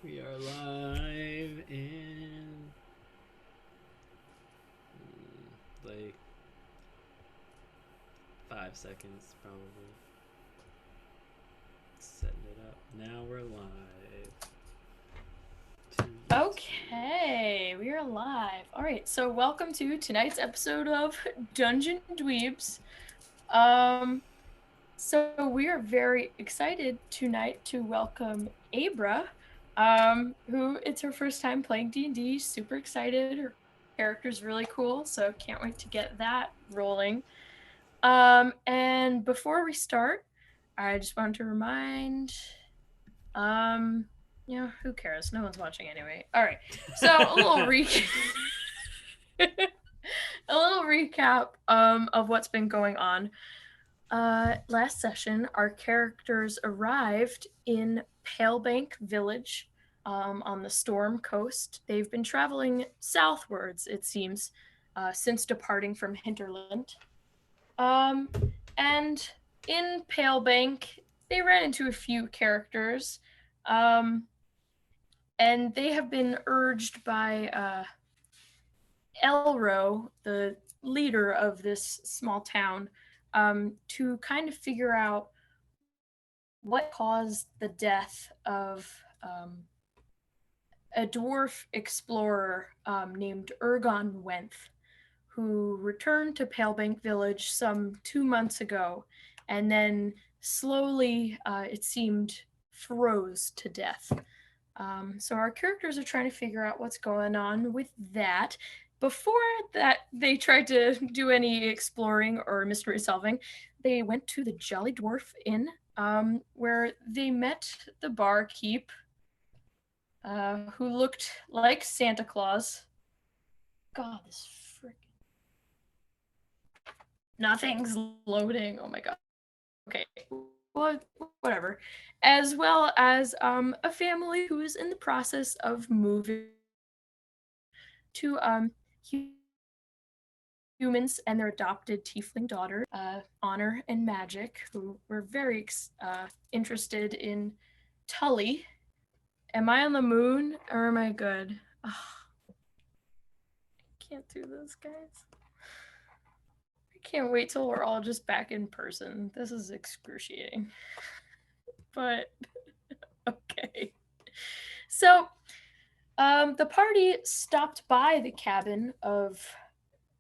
We are live in like 5 seconds, probably. Setting it up. Now we're live. Okay, we are live. All right, so welcome to tonight's episode of Dungeon Dweebs. So we are very excited tonight to welcome Abra, who it's her first time playing D&D. Super excited. Her character's really cool, so can't wait to get that rolling. And before we start, I just wanted to remind, who cares? No one's watching anyway. All right, so a little a little recap of what's been going on. Last session, our characters arrived in Palebank Village on the Storm Coast. They've been traveling southwards, it seems, since departing from Hinterland. And in Palebank, they ran into a few characters, and they have been urged by Elro, the leader of this small town, to kind of figure out what caused the death of a dwarf explorer named Ergon Wenth, who returned to Palebank Village some 2 months ago, and then slowly, it seemed, froze to death. So our characters are trying to figure out what's going on with that. Before that, they tried to do any exploring or mystery solving. They went to the Jolly Dwarf Inn, where they met the barkeep, who looked like Santa Claus. God, this freaking... Nothing's loading. Oh my god. Okay. Well, whatever. As well as a family who is in the process of moving to humans and their adopted tiefling daughter, Honor and Magic, who were very interested in Tully. Am I on the moon or am I good? Oh, I can't do this, guys. I can't wait till we're all just back in person. This is excruciating. But okay. So, the party stopped by the cabin of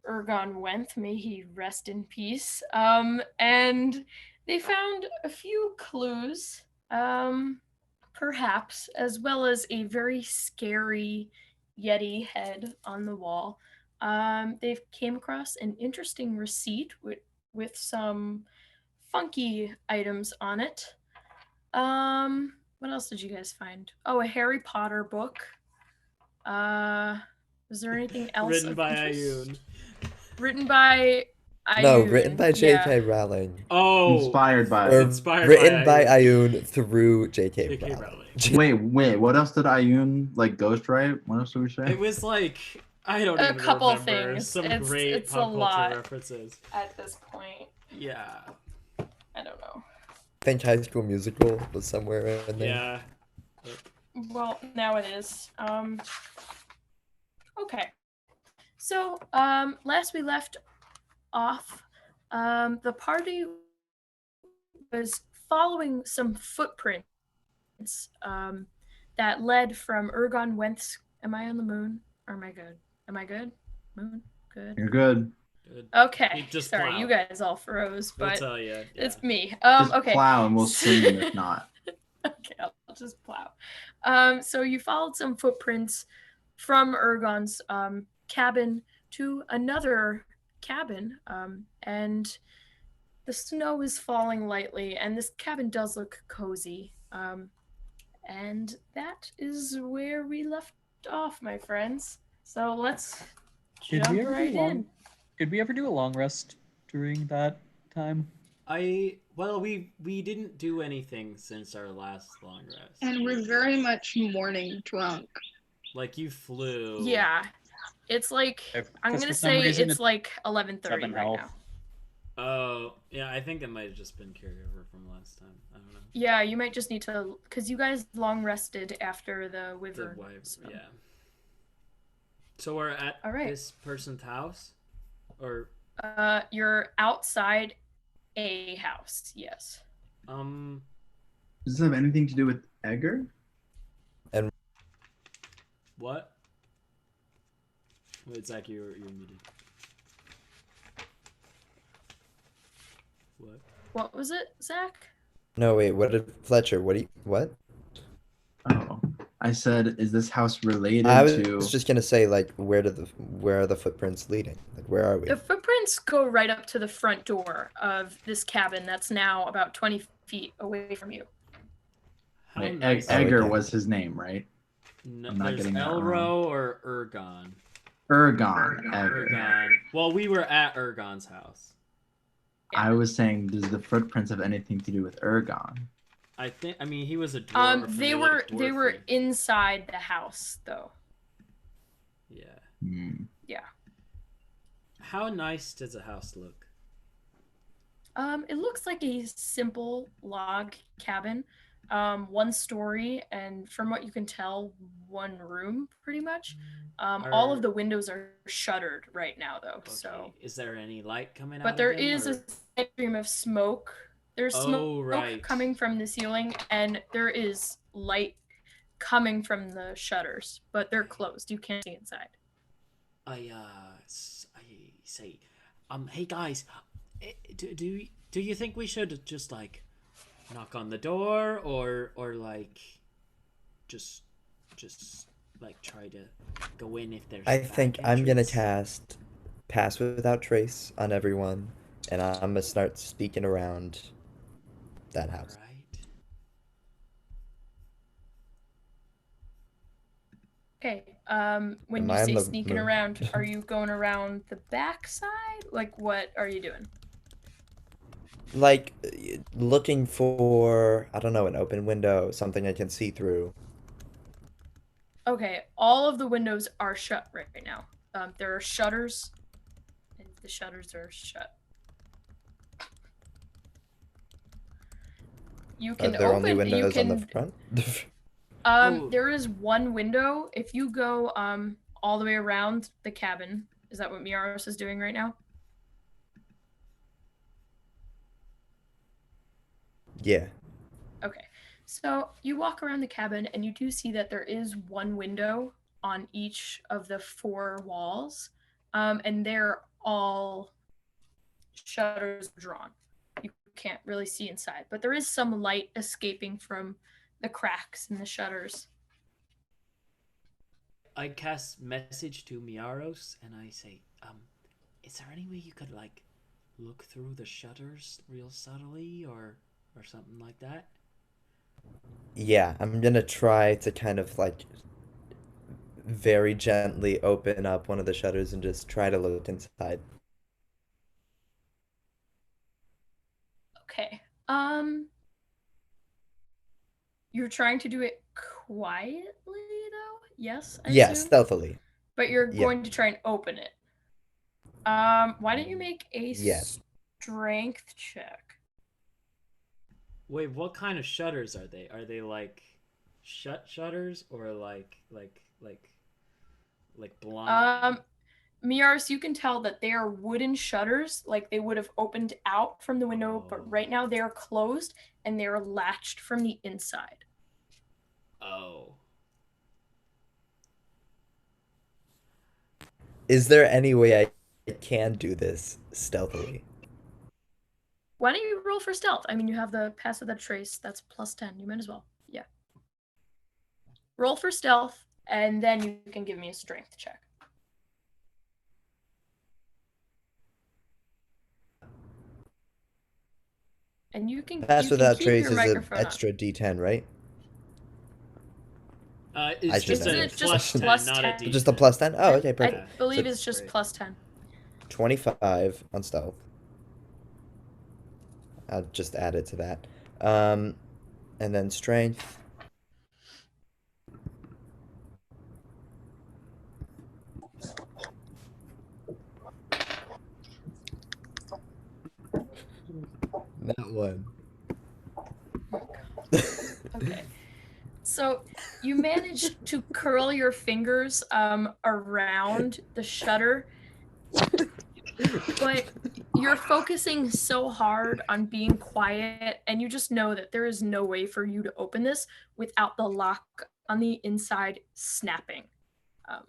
Ergon Wenth, may he rest in peace, and they found a few clues, perhaps, as well as a very scary Yeti head on the wall. They came across an interesting receipt with some funky items on it. What else did you guys find? Oh, a Harry Potter book. Uh, was there anything else Written of by interest? Ayun. Written by No, written Ayun. by Yeah. J.K. Rowling. Oh, Inspired by. Or inspired by written by Ayun. Ayun through J.K. J.K. Rowling. Rowling. Wait, what else did Ayun like ghostwrite? What else did we say? It was like I don't A even couple remember. things. Some It's great a pop culture lot references. at this point. Yeah. I don't know. I think High School Musical was somewhere in there. Yeah. Well, now it is. Okay. So, last we left off, the party was following some footprints that led from Ergon Wenth's. Am I on the moon? Or am I good? Am I good? Moon? Good. You're good. Good. Okay. Just Sorry, plow. you guys all froze, We'll but tell you. Yeah. it's me. Just Okay. plow and we'll scream if not. Okay, I'll just plow. So you followed some footprints from Ergon's cabin to another cabin, and the snow is falling lightly, and this cabin does look cozy. And that is where we left off, my friends. So let's Did we jump ever right do long? in. Did we ever do a long rest during that time? We didn't do anything since our last long rest. And we're very much morning drunk. Like you flew. Yeah, it's like I'm gonna say it's like 11:30 right now. Oh, yeah, I think it might have just been carried over from last time. I don't know. Yeah, you might just need to, because you guys long rested after the The wyvern. wife, so. yeah. So we're at All right. this person's house? Or, You're outside a house, yes. um, Does this have anything to do with Edgar? what? Wait, Zach, you're muted. What? What was it, Zach? No, wait. What did Fletcher? What? Oh, I said, is this house related I to? was just gonna say, like, where are the footprints leading? Like, where are we? The footprints go right up to the front door of this cabin that's now about 20 feet away from you. How Wait, nice. Edgar okay. was his name, right? No, I'm not there's getting that wrong. Elro or Ergon. Ergon. Edgar. Ergon. Well, we were at Ergon's house. I was saying, does the footprints have anything to do with Ergon? I mean, he was a dwarf. and They looked were dwarfy. inside the house though. Yeah. Hmm. Yeah. How nice does a house look? It looks like a simple log cabin, one story, and from what you can tell, one room pretty much. All of the windows are shuttered right now though, Okay. so. Is there any light coming out But there of them? is a stream of smoke. There's smoke right. coming from the ceiling, and there is light coming from the shutters, but they're closed. You can't see inside. I say, hey guys, do you think we should just like knock on the door or like just like try to go in if there's I a back think I'm gonna entrance? cast Pass Without Trace on everyone, and I'm gonna start sneaking around that house. Right. Okay. When Am you I on say the sneaking moon? around, are you going around the back side? Like, what are you doing? Like, looking for, I don't know, an open window, something I can see through. Okay, all of the windows are shut right now. There are shutters, and the shutters are shut. You Are can there only open. You windows on the can. front? There is one window. If you go all the way around the cabin, is that what Miaros is doing right now? Yeah. Okay. So you walk around the cabin and you do see that there is one window on each of the four walls, and they're all shutters drawn. You can't really see inside, but there is some light escaping from the cracks in the shutters. I cast message to Miaros and I say, is there any way you could like look through the shutters real subtly or something like that? Yeah, I'm gonna try to kind of like very gently open up one of the shutters and just try to look inside. Okay. You're trying to do it quietly though? Yes, I Yeah, assume. stealthily. But you're Yeah. going to try and open it. Why don't you make a Yes. strength check? Wait, what kind of shutters are they? Are they like shut shutters or like blind? Miaris, you can tell that they are wooden shutters, like they would have opened out from the window, but right now they are closed and they are latched from the inside. Oh. Is there any way I can do this stealthily? Why don't you roll for stealth? I mean, you have the pass without trace. That's plus 10. You might as well. Yeah. Roll for stealth, and then you can give me a strength check. And you can Pass Without keep Trace your is an microphone up. extra D10, right? It's just a It's plus just 10, plus not 10. a D10. Just a plus 10? Oh, okay, perfect. I believe So it's just great. plus 10. 25 on stealth. I'll just add it to that. And then strength. one. Okay. So you manage to curl your fingers around the shutter, but you're focusing so hard on being quiet, and you just know that there is no way for you to open this without the lock on the inside snapping. Um,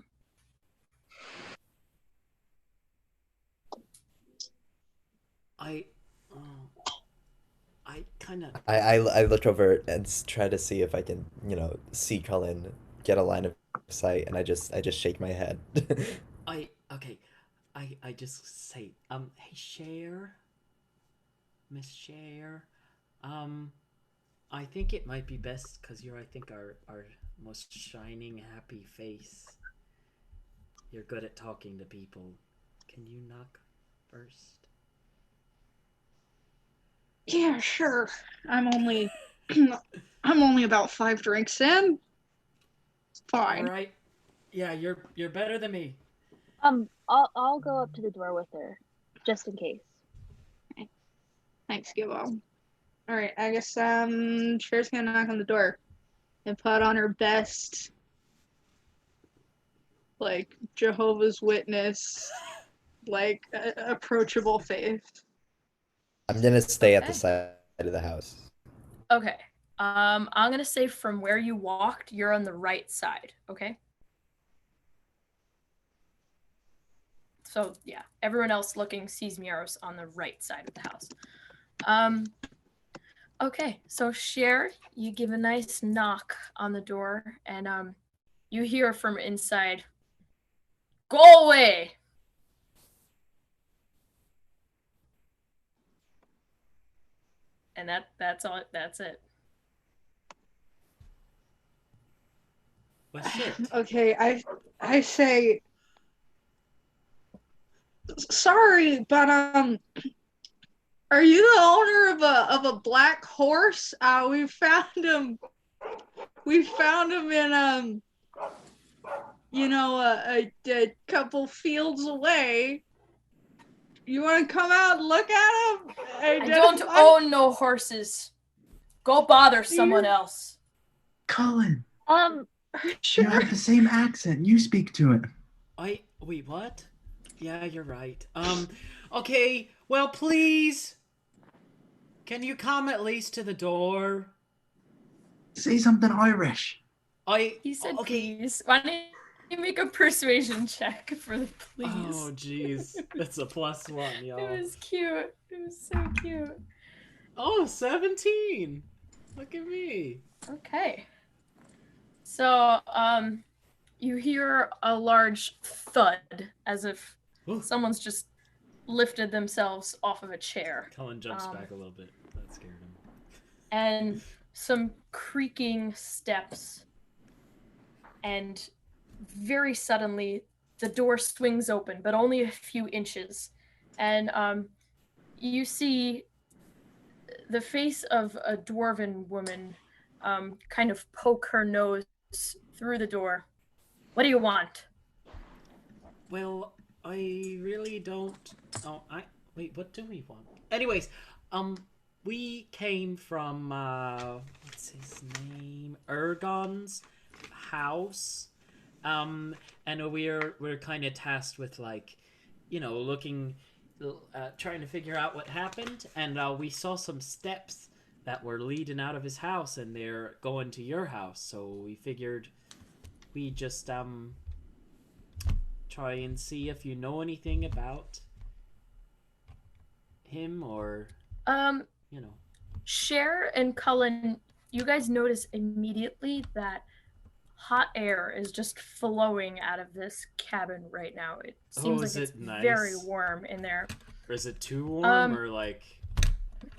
I, I kind of. I look over and try to see if I can, see Cullen, get a line of sight, and I just shake my head. Okay. I just say, hey, Miss Cher, um, I think it might be best because you're, I think, our most shining, happy face. You're good at talking to people. Can you knock first? Yeah, sure. I'm only I'm only about 5 drinks in. It's All fine. right. Yeah, you're better than me. I'll go up to the door with her, just in case. Thanks, Gibbo. Alright, I guess Cher's gonna knock on the door and put on her best like Jehovah's Witness like approachable face. I'm gonna stay at the Okay. side of the house. okay. I'm gonna say from where you walked, you're on the right side. Okay. So yeah, everyone else looking sees Miaros on the right side of the house. Okay, so Cher, you give a nice knock on the door, and you hear from inside, "Go away!" And that's all. That's it. Well, shit. Okay, I say sorry, but are you the owner of a black horse? We found him. We found him in a couple fields away. You want to come out and look at him? I don't own no horses. Go bother someone else. Cullen, you Sure. have the same accent. You speak to it. Wait, what? Yeah, you're right. Okay, well, please. Can you come at least to the door? Say something Irish. He said, Okay. "Please." Why don't you make a persuasion check for the please? Oh, jeez. That's a +1, y'all. It was cute. It was so cute. Oh, 17. Look at me. Okay. So, you hear a large thud as if Ooh. someone's just lifted themselves off of a chair. Cullen jumps back a little bit. That scared him. And some creaking steps. And very suddenly, the door swings open, but only a few inches. And you see the face of a dwarven woman kind of poke her nose through the door. "What do you want?" Well, I really don't. Oh, wait. What do we want? Anyways, we came from what's his name? Ergon's house. And we're kind of tasked with looking, trying to figure out what happened, and we saw some steps that were leading out of his house, and they're going to your house. So we figured we just try and see if you know anything about him, or Cher and Cullen, you guys notice immediately that hot air is just flowing out of this cabin right now. It seems like it's very warm in there. Or is it too warm, or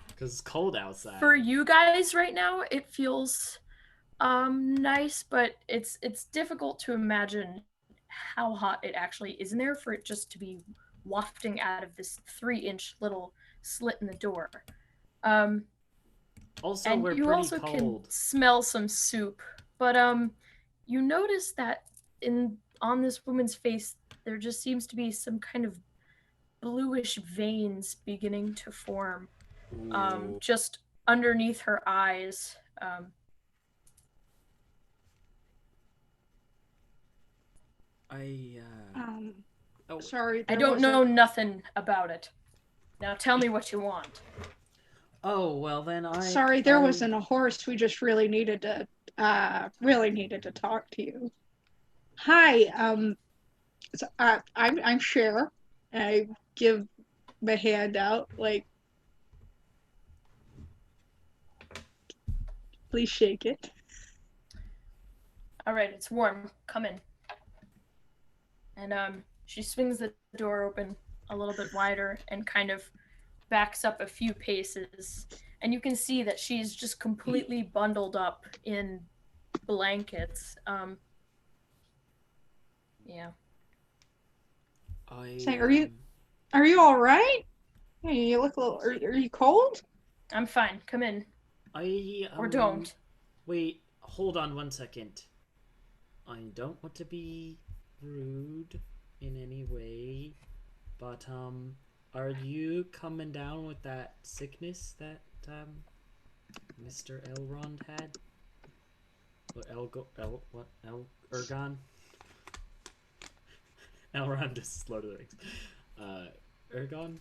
because it's cold outside? For you guys right now, it feels nice, but it's difficult to imagine how hot it actually is in there for it just to be wafting out of this 3-inch little slit in the door. Also, and we're you pretty also cold. can smell some soup, but you notice that on this woman's face there just seems to be some kind of bluish veins beginning to form. Ooh. just underneath her eyes. I oh Sorry, I there don't was know a. nothing about it. Now tell me what you want. oh well then Sorry, there wasn't a horse. We just really needed to talk to you. Hi, I'm Cher. I give my hand out, like, please shake it. All right, it's warm. Come in. And she swings the door open a little bit wider and kind of backs up a few paces. And you can see that she's just completely bundled up in blankets. Yeah. Say, are you all right? Hey, you look a little. Are you cold? I'm fine. Come in. Or don't. Wait, hold on 1 second. I don't want to be rude in any way, but are you coming down with that sickness that Mr. Elrond had? What Ergon? Elrond is Lord of the Rings. Ergon?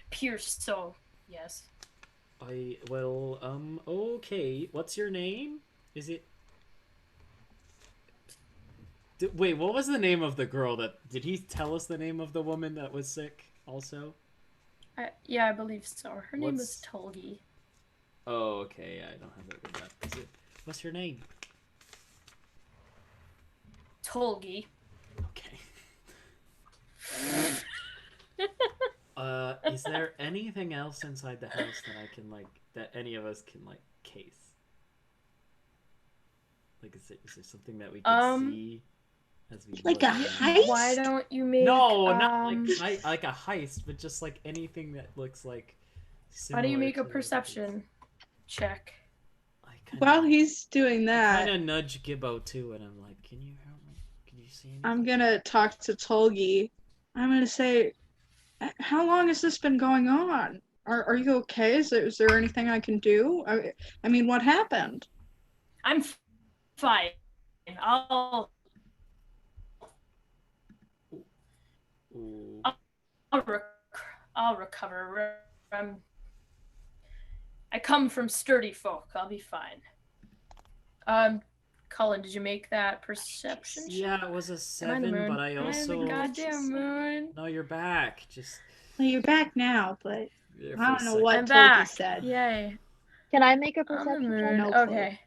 Appears so, yes. Okay. What's your name? Is it... Wait, what was the name of the girl that... Did he tell us the name of the woman that was sick also? Yeah, I believe so. Her name was Tolgi. Oh, okay. I don't have that written down. What's your name? Tolgi. Okay. Is there anything else inside the house that I can, like, that any of us can, like, case? Like, is there something that we can see as we like look a in? heist? Why don't you make No, not like a heist, but just like anything that looks like why don't you similar make a to perception check? While he's doing I that, kind of nudge Gibbo too, and I'm like, "Can you help me? Can you see anything?" I'm gonna talk to Tolgi. I'm gonna say, how long has this been going on? Are you okay? Is there anything I can do? I mean, what happened? I'm fine. I'll Ooh. I'll recover. I come from sturdy folk. I'll be fine. Colin, did you make that perception check? Yeah, it was a Am I the 7, moon? but I also. I'm the goddamn moon. No, you're back. Just. Well, you're back now, but there I for a don't know second. what I'm Tolgi back. said. Yay. Can I make a On the perception check? moon. No clue. Okay.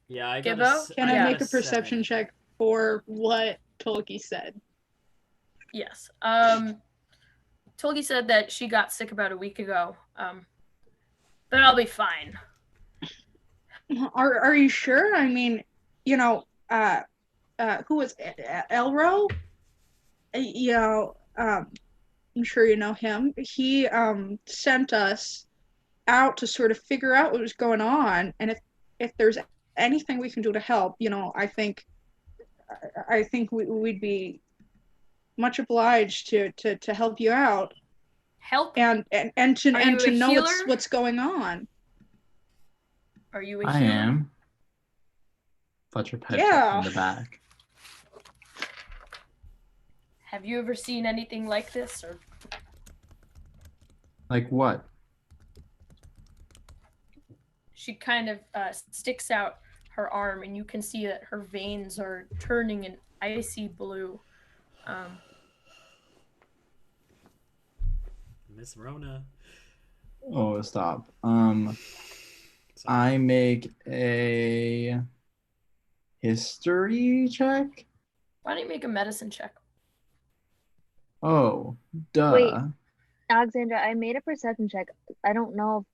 Yeah, I got Gibbo? Can I Yeah. make a perception check for what Tolgi said? Yes. Tolgi said that she got sick about a week ago. But I'll be fine. Are you sure? I mean, you know, who was Elro? You know, I'm sure you know him. He sent us out to sort of figure out what was going on, and if there's anything we can do to help, you know, I think we'd be much obliged to help you out. Help? And to know healer? what's going on. Are you a I healer? am. Fletcher pipes up Yeah. from the back. Have you ever seen anything like this? Or Like what? she kind of sticks out her arm, and you can see that her veins are turning an icy blue. Miss Rona. Oh, stop. Sorry. I make a history check. Why don't you make a medicine check? Oh, duh. Wait. Alexandra, I made a perception check. I don't know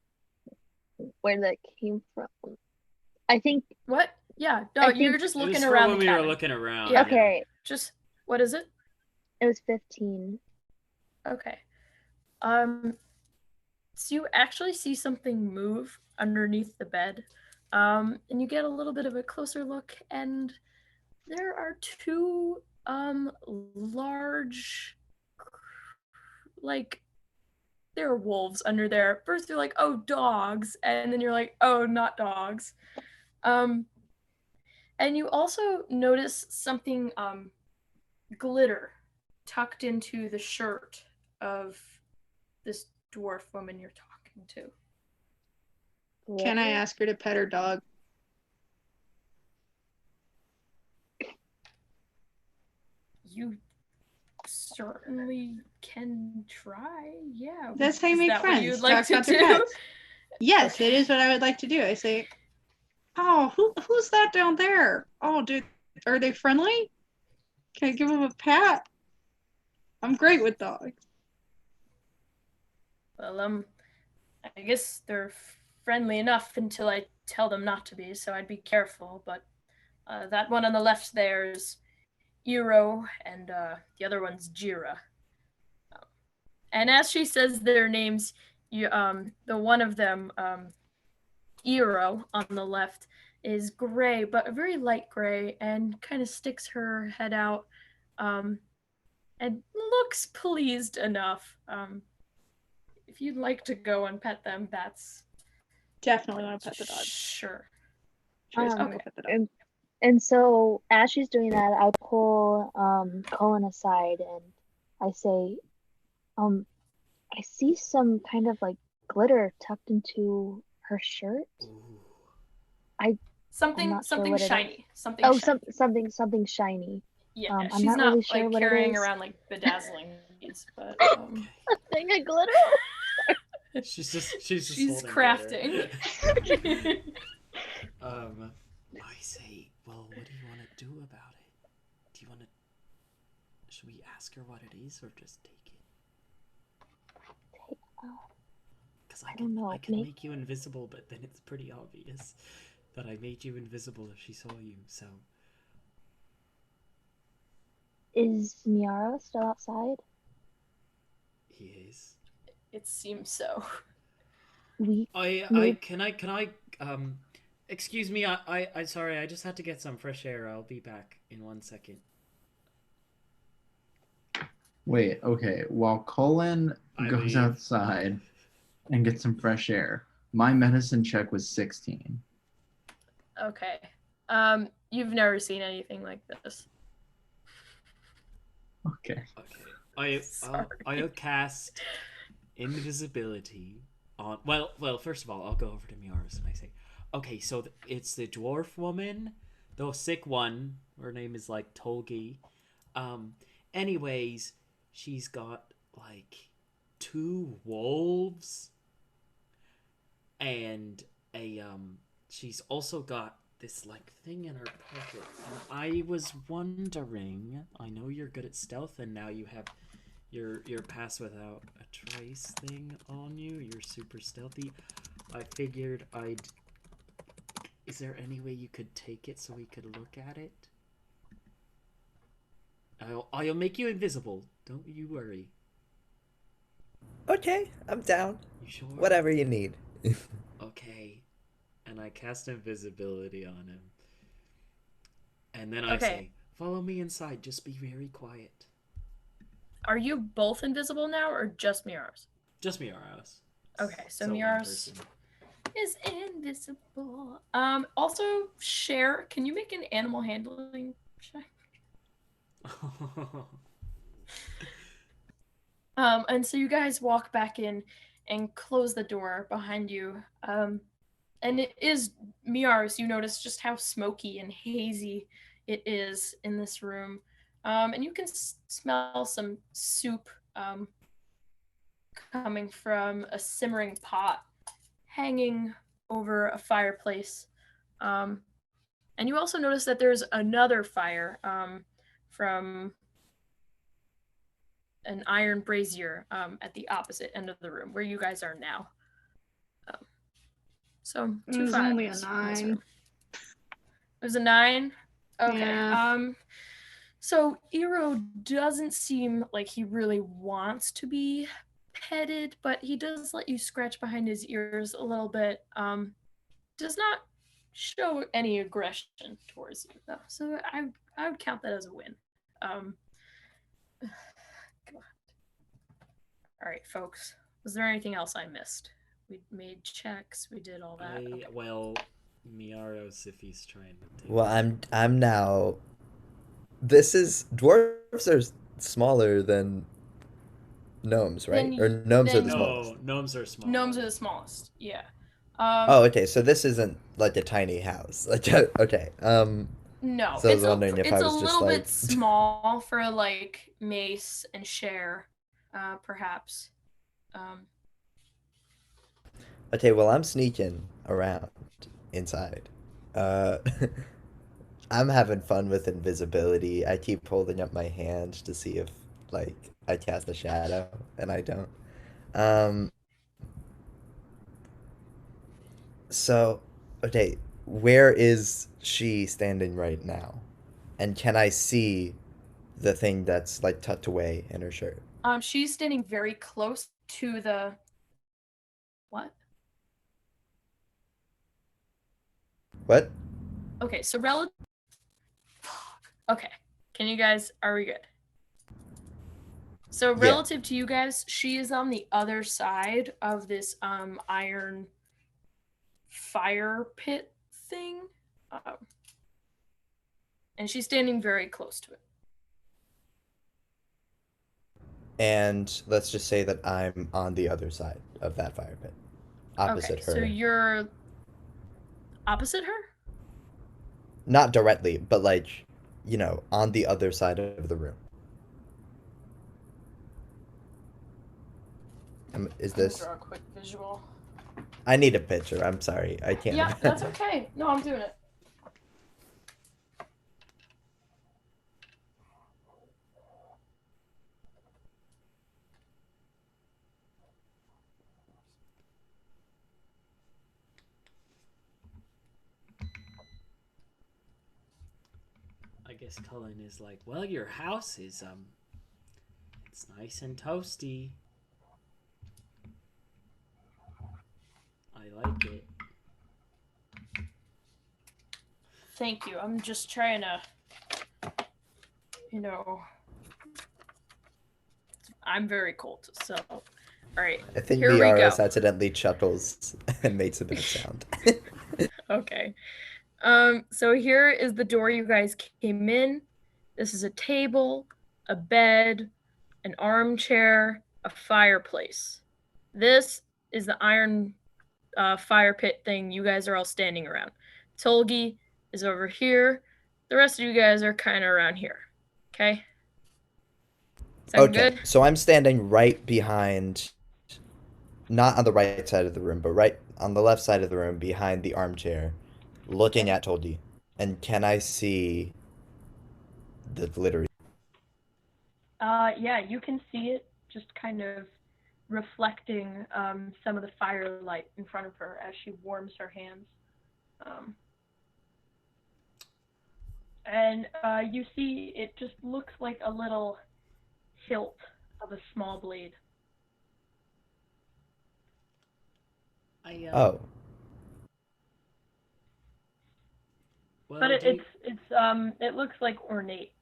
where that came from. I think. What? Yeah. No, you're just It was looking for around when the we were cabin. looking around. Yeah. Okay. Just what is it? It was 15. Okay. So you actually see something move underneath the bed. And you get a little bit of a closer look, and there are two large like there are wolves under there. First you're like, oh, dogs, and then you're like, oh, not dogs. And you also notice something glitter tucked into the shirt of this dwarf woman you're talking to. Can I ask her to pet her dog? You certainly can try. Yeah. That's how you Is make that friends. what you'd like Talk to about their do? pets. Yes, it is what I would like to do. I say, oh, who's that down there? Oh, dude, are they friendly? Can I give them a pat? I'm great with dogs. Well, I guess they're friendly enough until I tell them not to be, so I'd be careful. But that one on the left there is Iro, and the other one's Jira. And as she says their names, the one of them, Iro on the left, is gray, but a very light gray, and kind of sticks her head out, and looks pleased enough. If you'd like to go and pet them, that's Definitely want to pet the dog. sure. Sure, Um, okay. Pet the dog. And so as she's doing that, I pull Cullen aside and I say, I see some kind of like glitter tucked into her shirt. Ooh. I'm Something not sure something what it is. shiny. Something Oh, shiny. something shiny. Yeah, I'm she's not not really sure like what it carrying is. around like bedazzling beads, but Okay. A thing of glitter. She's just she's holding crafting. glitter. I say, well, what do you want to do about it? Do you want to? Should we ask her what it is, or just take it? Because I don't know, can maybe- make you invisible, but then it's pretty obvious that I made you invisible if she saw you. So Is Miara still outside? he is. It seems so. Can I excuse me, I sorry, I just had to get some fresh air. I'll be back in 1 second. Wait, okay. While Colin I goes leave. outside and gets some fresh air, my medicine check was 16. Okay. You've never seen anything like this. Okay. Okay. Sorry. I'll cast invisibility on. Well. First of all, I'll go over to Miaris and I say, okay, so it's the dwarf woman, the sick one. Her name is like Tolgi. Anyways, she's got like 2 wolves and a she's also got this like thing in her pocket, and I was wondering, I know you're good at stealth and now you have your pass without a trace thing on you, you're super stealthy. I figured is there any way you could take it so we could look at it? I'll make you invisible, don't you worry. Okay, I'm down. You sure? Whatever you need. Okay. And I cast invisibility on him. And then I Okay. say, follow me inside, just be very quiet. Are you both invisible now, or just Miaros? Just Miaros. Okay, so one Miaros person. is invisible. Also, Cher, can you make an animal handling check? And so you guys walk back in and close the door behind you. And it is Miaris. You notice just how smoky and hazy it is in this room. And you can smell some soup coming from a simmering pot hanging over a fireplace. And you also notice that there's another fire from an iron brazier at the opposite end of the room where you guys are now. So It 2 was fires only a in this 9. room. It was a 9? Okay. Yeah. So Iro doesn't seem like he really wants to be petted, but he does let you scratch behind his ears a little bit. Does not show any aggression towards you though. So I would count that as a win. God. All right, folks. Was there anything else I missed? We made checks. We did all that. Okay. Well, Miaros, if he's trying to take. Well, I'm now. This is dwarves are smaller than gnomes, right? Or gnomes are the smallest. No, gnomes are small. Gnomes are the smallest. Yeah. Oh, okay. So this isn't like a tiny house. Like, okay. No, So I was wondering if I was a just little like. bit small for like Mace and Cher, perhaps. Okay, well, I'm sneaking around inside. Uh, I'm having fun with invisibility. I keep holding up my hand to see if, like, I cast a shadow, and I don't. Um, so, okay, where is she standing right now? And can I see the thing that's, like, tucked away in her shirt? She's standing very close to the. What? What? Okay, so relative. Okay, can you guys? Are we good? So Yeah. relative to you guys, she is on the other side of this iron fire pit thing, and she's standing very close to it. And let's just say that I'm on the other side of that fire pit, opposite Okay, her. so you're opposite her? Not directly, but like, you know, on the other side of the room. Is this? Draw a quick visual. I need a picture. I'm sorry. I can't. Yeah, that's okay. No, I'm doing it. I guess Cullen is like, well, your house is it's nice and toasty. I like it. Thank you. I'm just trying to, I'm very cold, so. All right. I think here we go. Miaros accidentally chuckles and makes a bit of sound. Okay. So here is the door you guys came in. This is a table, a bed, an armchair, a fireplace. This is the iron fire pit thing you guys are all standing around. Tolgi is over here. The rest of you guys are kind of around here. Okay? Sound Okay, good? so I'm standing right behind, not on the right side of the room, but right on the left side of the room behind the armchair, looking at Tolgi. And can I see the glittery? Yeah, you can see it just kind of reflecting some of the firelight in front of her as she warms her hands. And you see it just looks like a little hilt of a small blade. Oh. Well, But it looks like ornate.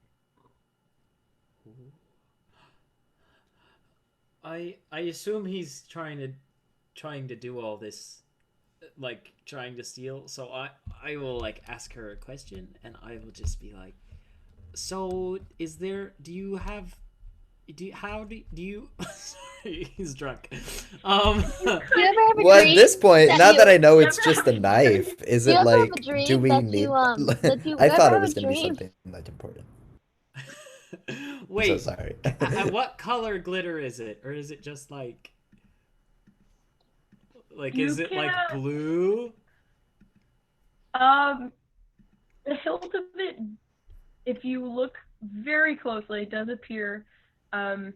I assume he's trying to do all this, like trying to steal. So I will like ask her a question, and I will just be like, so is there? Do you have? Do you? Sorry, he's drunk. Do you ever have a Well, at dream this point, that now you- that I know it's just a knife, is Do you it ever have like, a dream do we that need? you, that you I ever thought it have was a gonna be dream? something like important. Wait, I'm so sorry. what color glitter is it, or is it just like is it like blue? The hilt of it, if you look very closely, it does appear to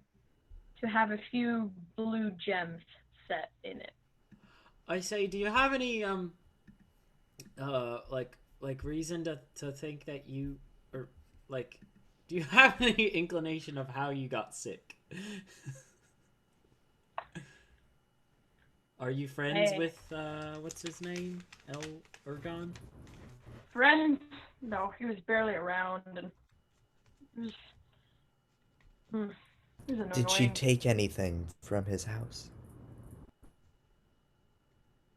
have a few blue gems set in it. I say, do you have any like reason to think that you, or like, do you have any inclination of how you got sick? Are you friends with what's his name? Ergon? Friend? No, he was barely around, and it was, This is an Did she annoying. take anything from his house?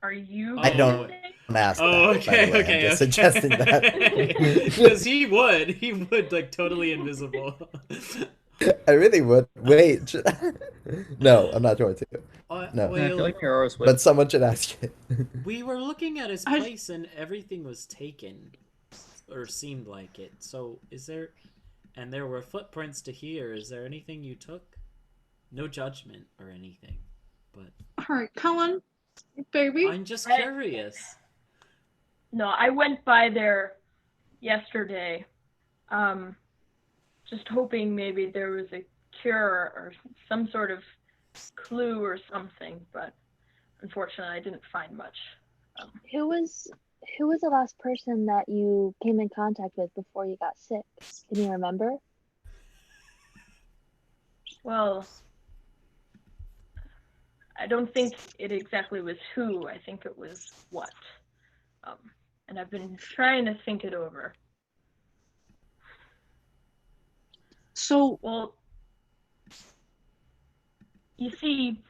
Are you I don't saying? ask Oh, that, by the okay, way. I'm okay, just okay. suggesting Because that. he would like totally invisible. I really would. Wait. No, I'm not going to. No. I feel Well, like Miroros would. But someone should ask it. we were looking at his I- place and everything was taken, or seemed like it. So is there? And there were footprints to here. Is there anything you took? No judgment or anything, but All right, Cullen, baby. I'm just I- curious. No, I went by there yesterday, just hoping maybe there was a cure or some sort of clue or something, but unfortunately I didn't find much. Who was the last person that you came in contact with before you got sick? Can you remember? Well, I don't think it exactly was who, I think it was what. And I've been trying to think it over. So, Well, you see,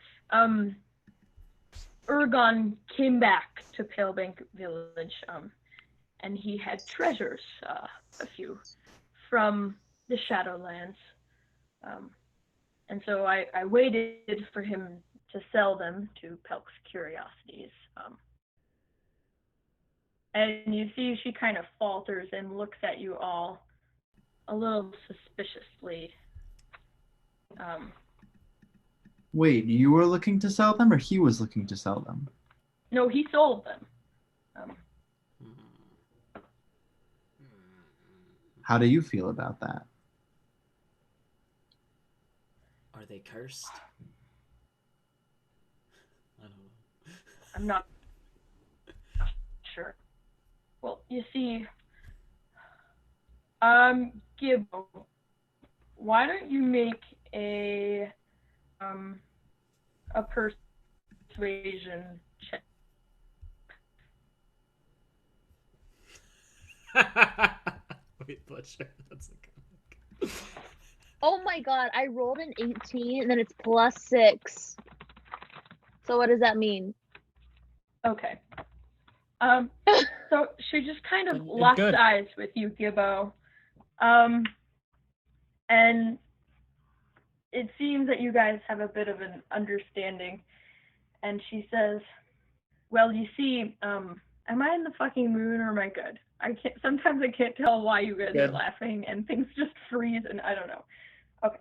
Urgon came back to Palebank Village, and he had treasures, a few, from the Shadowlands. And so I waited for him to sell them to Pelk's Curiosities. And you see she kind of falters and looks at you all a little suspiciously. Wait, you were looking to sell them, or he was looking to sell them? No, he sold them. How do you feel about that? Are they cursed? I don't know. I'm not sure. Well, you see, Gibbo, why don't you make a persuasion check? Wait, Butcher. That's a Oh my god, I rolled an 18 and then it's +6. So what does that mean? Okay. So she just kind of It's locks good. eyes with you, Gibbo. And it seems that you guys have a bit of an understanding. And she says, well, you see, am I in the fucking moon or am I good? Sometimes I can't tell why you guys are Good. laughing and things just freeze and I don't know. Okay.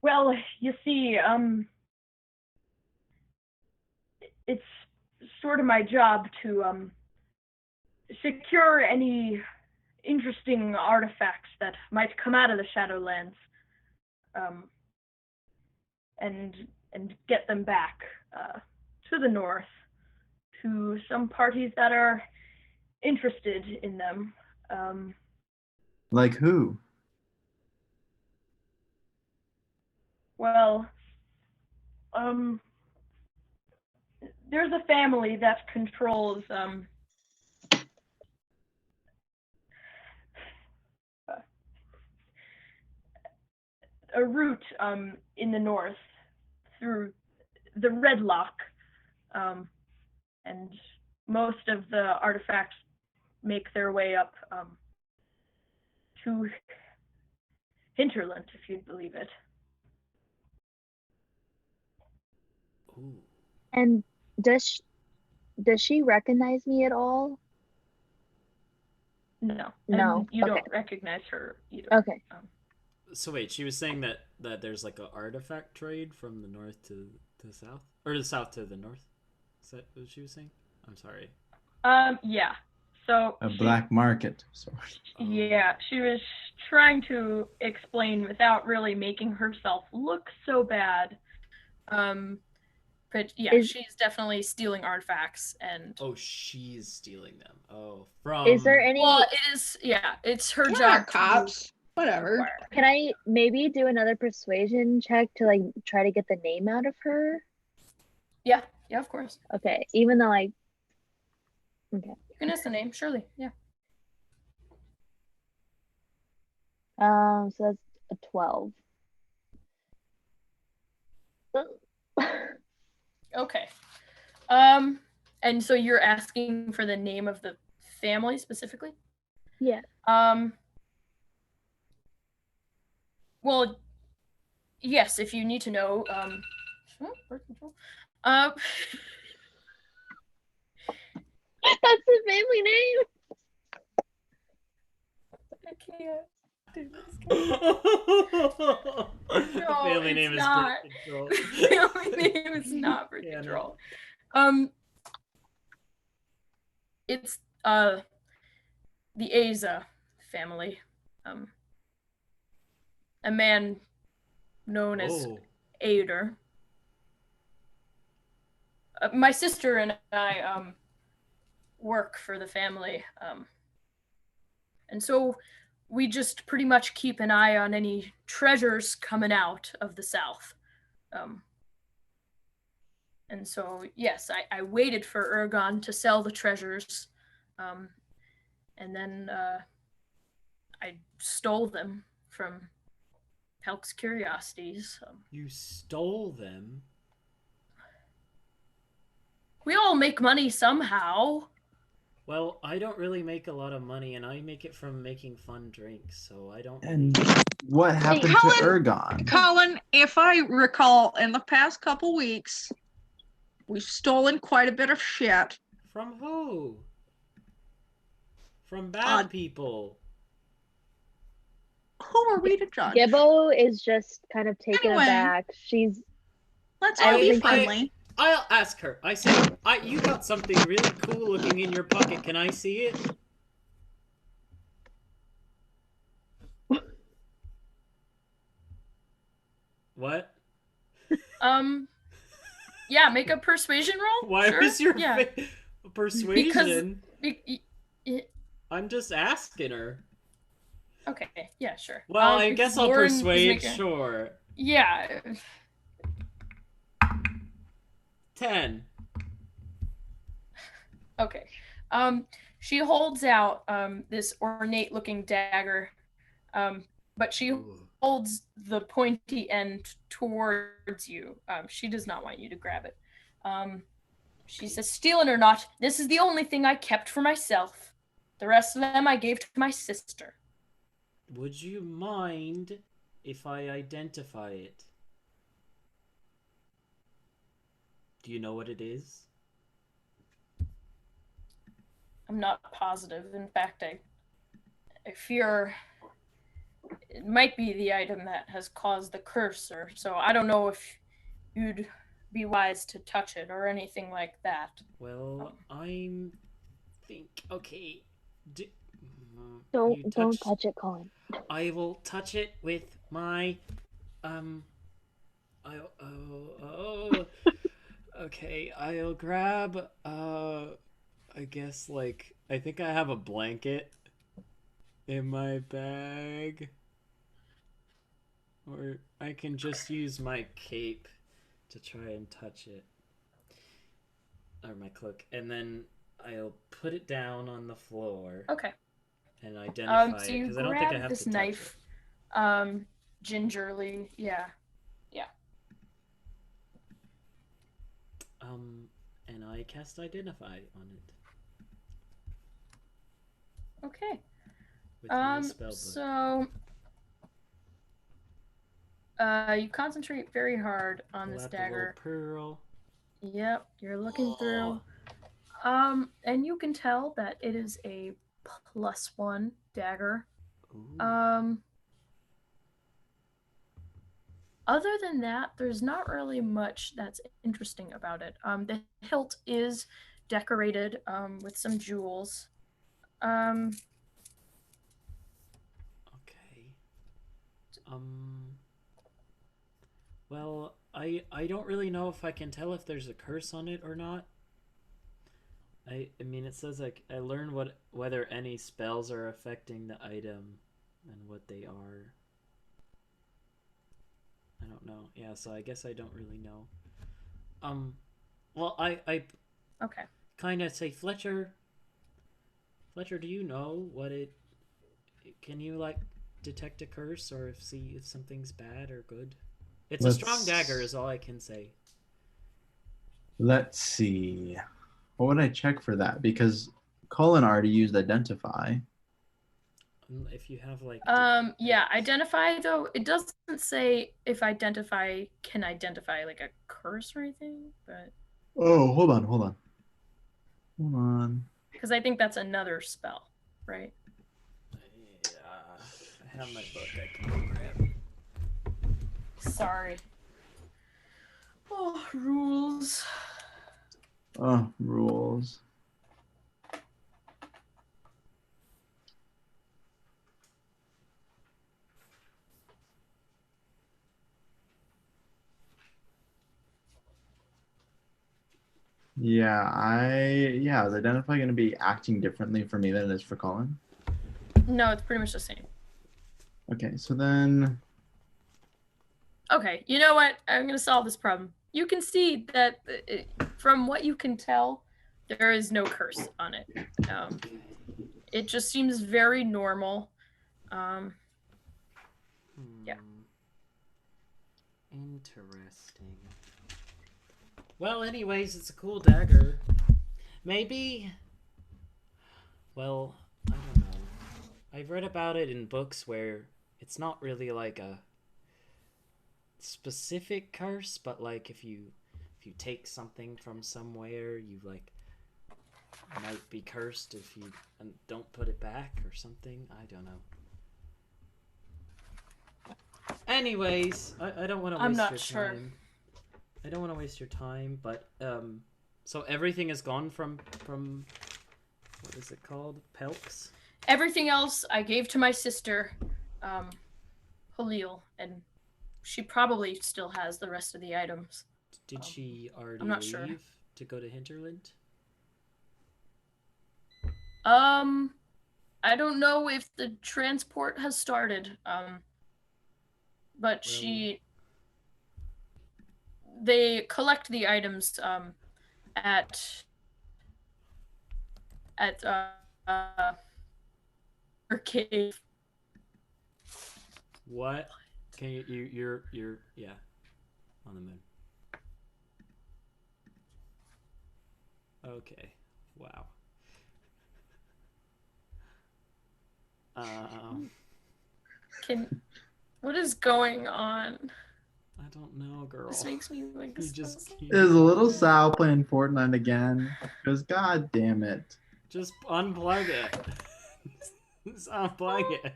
Well, you see, it's sort of my job to secure any interesting artifacts that might come out of the Shadowlands, and get them back to the north to some parties that are interested in them. Like who? Well, there's a family that controls a route in the north through the Red Lock, and most of the artifacts make their way up to Hinterland, if you'd believe it. Ooh. And does she recognize me at all? No, No, and you okay. don't recognize her either. Okay. So wait, she was saying that there's like an artifact trade from the north to the south, or the south to the north. Is that what she was saying? I'm sorry. Yeah. So A black market. Sorry. yeah, she was trying to explain without really making herself look so bad. But yeah, Is- she's definitely stealing artifacts and Oh, she's stealing them. Oh, from. Is there any well, it is it's her we're job not cops. Whatever. acquire. Can I maybe do another persuasion check to like try to get the name out of her? Yeah, of course. Okay, even though okay. You can ask the name, surely. Yeah. So that's a 12. Okay. And so you're asking for the name of the family specifically? Yeah. Well, yes, if you need to know, birth control. Uh, That's the family name. I can't do this. The No, family it's name not. is birth control. The family name is not birth Yeah, no. control. It's the Aza family. A man known as Oh. Ader. My sister and I work for the family, and so we just pretty much keep an eye on any treasures coming out of the south. And so yes, I waited for Ergon to sell the treasures, and then I stole them from Pelk's Curiosities. You stole them? We all make money somehow. Well, I don't really make a lot of money, and I make it from making fun drinks, so I don't. And what happened to Colin- Ergon? Colin, if I recall, in the past couple weeks, we've stolen quite a bit of shit. From who? From bad people. Who are we to judge? Gibbo is just kind of taken Anyway. aback. Let's I all don't be think she's- friendly. I'll ask her. I said, you got something really cool looking in your pocket. Can I see it? What? Yeah, make a persuasion roll. Why sure. was your yeah. persuasion? Because I'm just asking her. Okay, yeah, sure. Well, I guess I'll Lauren is persuade, making- sure. Yeah. 10. Okay. She holds out this ornate looking dagger, but she Ooh. holds the pointy end towards you. She does not want you to grab it. She says, stealing or not, this is the only thing I kept for myself. The rest of them I gave to my sister. Would you mind if I identify it? Do you know what it is? I'm not positive. In fact, I fear it might be the item that has caused the curse, or so I don't know if you'd be wise to touch it or anything like that. Well, I'm okay. Don't touch it, Colin. I will touch it with my okay, I'll grab I guess I think I have a blanket in my bag. Or I can just use my cape to try and touch it. Or my cloak. And then I'll put it down on the floor. Okay. And identify So it, you because I don't think I grab have this to touch knife, gingerly, yeah. And I cast Identify on it. Okay. With my spellbook. So you concentrate very hard on Pull this out the little dagger. pearl. Yep, you're looking through. Oh. And you can tell that it is a +1 dagger. Ooh. Other than that, there's not really much that's interesting about it. The hilt is decorated with some jewels. Okay. Well, I don't really know if I can tell if there's a curse on it or not. I mean, it says I learn whether any spells are affecting the item and what they are. I don't know. Yeah, so I guess I don't really know. Well, I Okay. kind of say, Fletcher, do you know what it... Can you, detect a curse or see if something's bad or good? It's a strong dagger is all I can say. Let's see. What would I check for that? Because Colin already used identify. If you have like. Yeah, identify though. It doesn't say if identify can identify like a curse or anything, but. Oh, hold on. Hold on. Because I think that's another spell, right? Yeah, I have my book. I can go grab. Sorry. Oh, rules. Oh, rules. Yeah, is identify going to be acting differently for me than it is for Colin? No, it's pretty much the same. Okay, so then Okay, you know what? I'm gonna solve this problem. You can see that from what you can tell, there is no curse on it. It just seems very normal. Yeah. Interesting. Well, anyways, it's a cool dagger. Maybe. Well, I don't know. I've read about it in books where it's not really like a specific curse, but like if you take something from somewhere, you like might be cursed if you don't put it back or something. I don't know. Anyways, I don't want to waste your time. I don't want to waste your time, but so everything is gone from what is it called? Pelks? Everything else I gave to my sister, Halil, and she probably still has the rest of the items. Did she already I'm not leave sure. to go to Hinterland? I don't know if the transport has started. But they collect the items at her cave. What? Can you're yeah, on the moon. Okay. Wow. What is going on? I don't know, girl. This makes me like Is a little Sal playing Fortnite again? Because god damn it. Just unplug it. Just unplug it.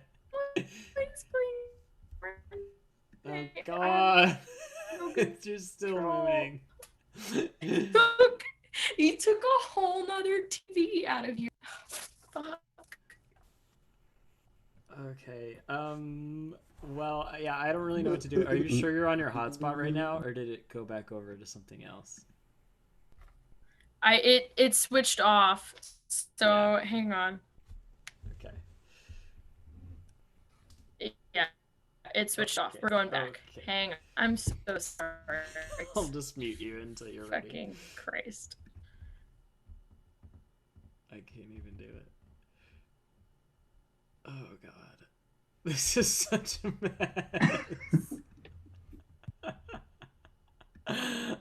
Oh god. It's just still moving. He took a whole nother TV out of you. Fuck. Okay. Well, yeah, I don't really know what to do. Are you sure you're on your hotspot right now, or did it go back over to something else? It switched off. So yeah. Hang on. Okay. Yeah, it switched off. We're going back. Okay. Hang on. I'm so sorry. I'll just mute you until you're ready. Fucking Christ. I can't even do it. Oh god. This is such a mess.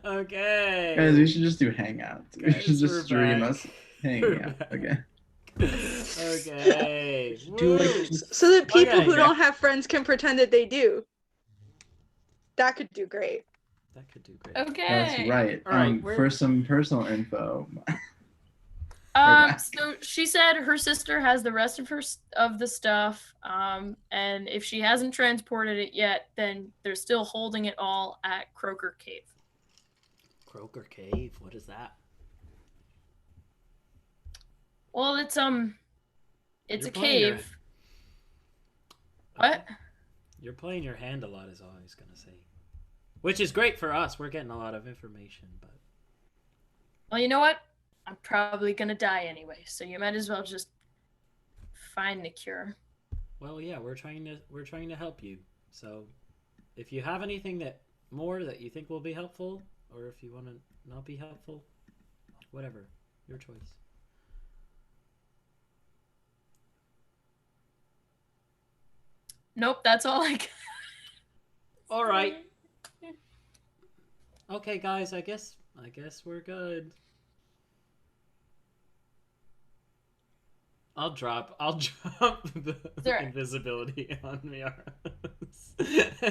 Okay. Guys, we should just do Hangouts. We should just stream back. us hanging out. Okay. Okay. So that people Okay. who don't have friends can pretend that they do. That could do great. That could do great. Okay. That's right. All right, For some personal info. So she said her sister has the rest of the stuff, and if she hasn't transported it yet, then they're still holding it all at Croaker Cave. Croaker Cave? What is that? Well, it's a You're cave. What? You're playing your hand a lot, is all I was gonna say. Which is great for us. We're getting a lot of information, but. Well, you know what? I'm probably gonna die anyway, so you might as well just find the cure. Well, yeah, we're trying to help you. So, if you have anything that you think will be helpful, or if you want to not be helpful, whatever, your choice. Nope, that's all I got. All right. Okay, guys, I guess I guess we're good. I'll drop the There- invisibility on Miara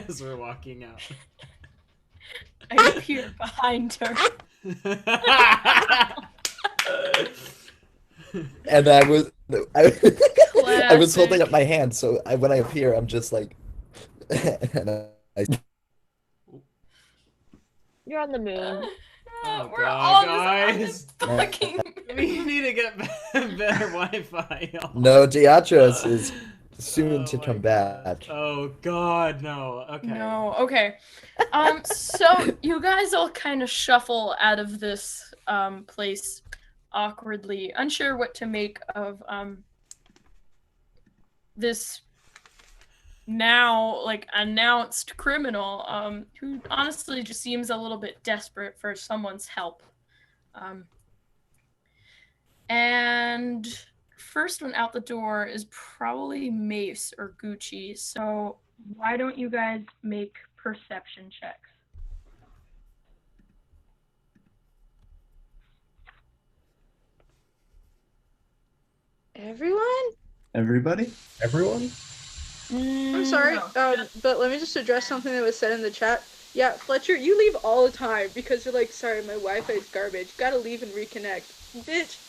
as we're walking out. I appear behind her. And I was holding Classic. up my hand, so when I appear, I'm just like, and I You're on the moon. Oh, We're God, all guys. just on this fucking. We need to get better Wi-Fi. Y'all. no, Diatros is soon Oh to my come God. back. Oh God, no. Okay. No. Okay. So you guys all kind of shuffle out of this place awkwardly, unsure what to make of this now like announced criminal who honestly just seems a little bit desperate for someone's help. And first one out the door is probably Mace or Gucci. So why don't you guys make perception checks? Everyone? Everybody? Everyone? I'm sorry, No. but let me just address something that was said in the chat. Yeah, Fletcher, you leave all the time because you're like, sorry, my Wi-Fi is garbage. Gotta leave and reconnect. Bitch.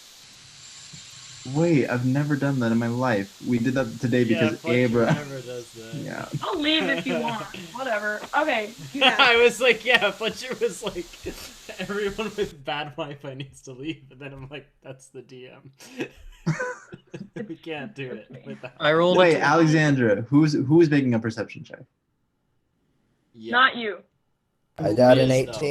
Wait, I've never done that in my life. We did that today because Fletcher Abra. never does that. Yeah. I'll leave if you want. Whatever. Okay. Yeah. I was like, yeah, Fletcher was like, everyone with bad Wi-Fi needs to leave. And then I'm like, that's the DM. We can't do it with that. I rolled. Wait, a 20. Alexandra, who's making a perception check? Yeah. Not you. I Who got an is, though?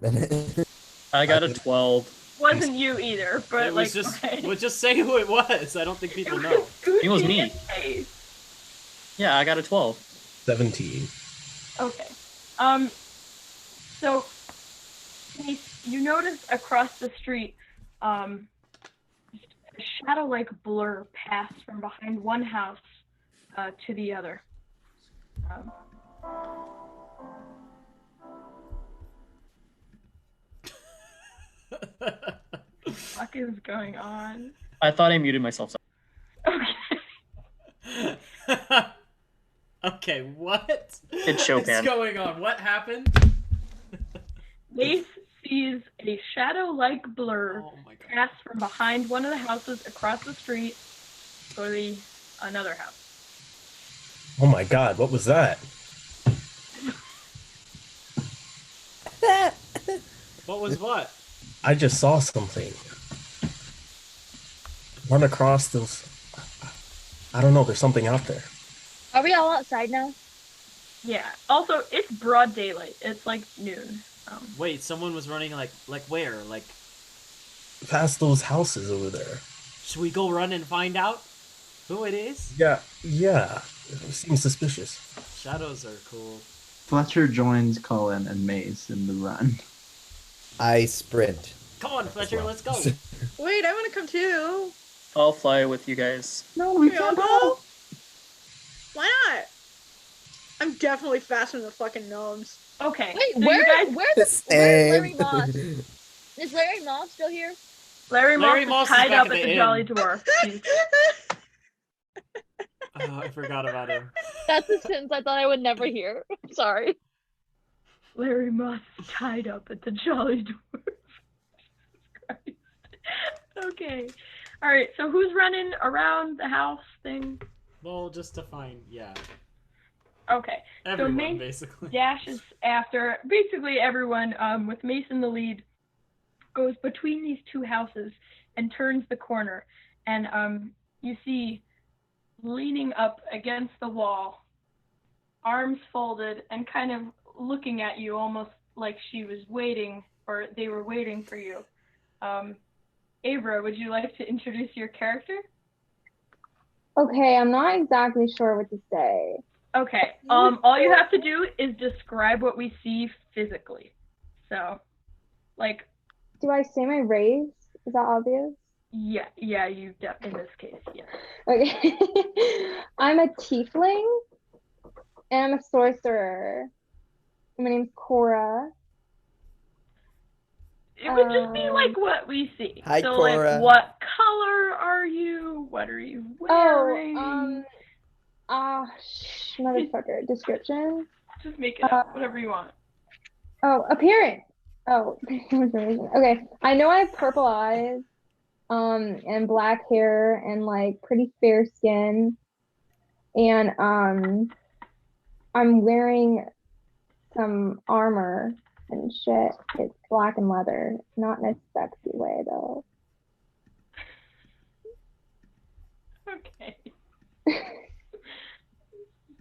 18. I got a 12. Wasn't you either, but It like. was just, okay. well, just say who it was. I don't think people know. Gucci It was me. and Mace. Yeah, I got a 12. 17. Okay. So you notice across the street, a shadow-like blur pass from behind one house to the other. What is going on? I thought I muted myself. Okay. Okay, what? It's Chopin. What's going on? What happened? Mace sees a shadow-like blur Oh my God. pass from behind one of the houses across the street to another house. Oh my god, what was that? What was what? I just saw something. Run across those. I don't know, there's something out there. Are we all outside now? Yeah. Also, it's broad daylight. It's like noon. Wait, someone was running like where? Like, Past those houses over there. should we go run and find out who it is? Yeah. It seems suspicious. Shadows are cool. Fletcher joins Colin and Mace in the run. I sprint. Come on, Fletcher, let's go. Wait, I want to come too. I'll fly with you guys. No, we We all can't go? go. Why not? I'm definitely faster than the fucking gnomes. Okay. Wait, so you where's guys, where's Larry Moss? Is Larry Moss still here? Larry Larry Moss Moss is is tied back up at at the the inn. Jolly Dwarf. He's- Oh, I forgot about him. That's a sentence I thought I would never hear. Sorry. Larry Moss is tied up at the Jolly Dwarf. Jesus Christ. Okay. All right. So who's running around the house thing? Well, just to find, yeah, Okay. everyone Mace basically. dashes after basically everyone with Mace in the lead, goes between these two houses and turns the corner, and you see leaning up against the wall, arms folded and kind of looking at you almost like she was waiting or they were waiting for you. Abra, would you like to introduce your character? Okay, I'm not exactly sure what to say. Okay. All you have to do is describe what we see physically. So, like, Do I say my race? Is that obvious? yeah, you in this case, yeah. Okay. I'm a tiefling, and I'm a sorcerer. And my name's Cora. It would just be like what we see. Hi, so Cora. like, what color are you? What are you wearing? Motherfucker. Description? Just make it up, whatever you want. Oh, appearance. Oh, okay. I know I have purple eyes, and black hair and like pretty fair skin. And I'm wearing some armor and shit. It's black and leather. Not in a sexy way though. Okay.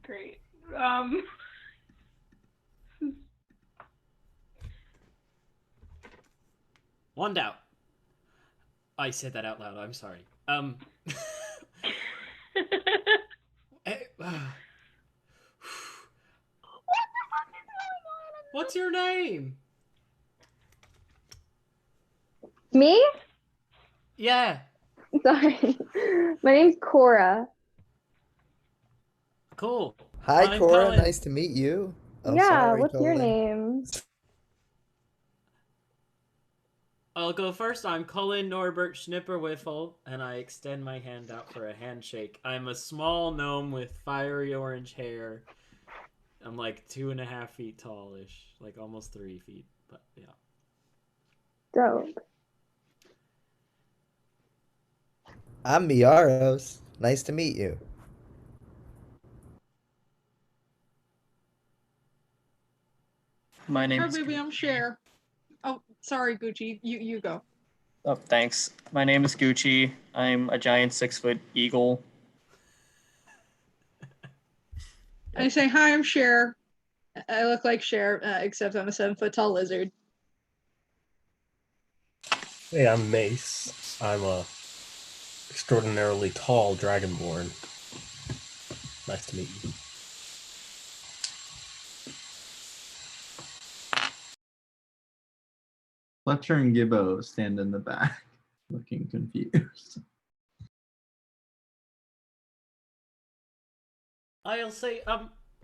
Great. One doubt. I said that out loud. I'm sorry. What's your name? Me? Yeah. Sorry. My name's Cora. Cool. Hi, I'm Cora. Colin. Nice to meet you. Oh, Yeah, sorry, what's your Colin. name? I'll go first. I'm Cullen Norbert Schnipperwiffle, and I extend my hand out for a handshake. I'm a small gnome with fiery orange hair. I'm like 2.5 feet tallish, like almost 3 feet, but yeah. Dope. I'm Miaros. Nice to meet you. My name Hi, is. baby, I'm Cher. Oh, sorry, Gucci. You go. Oh, thanks. My name is Gucci. I'm a giant 6-foot eagle. I say, hi, I'm Cher. I look like Cher, except I'm a 7-foot tall lizard. Hey, I'm Mace. I'm a extraordinarily tall dragonborn. Nice to meet you. Fletcher and Gibbo stand in the back, looking confused. I'll say,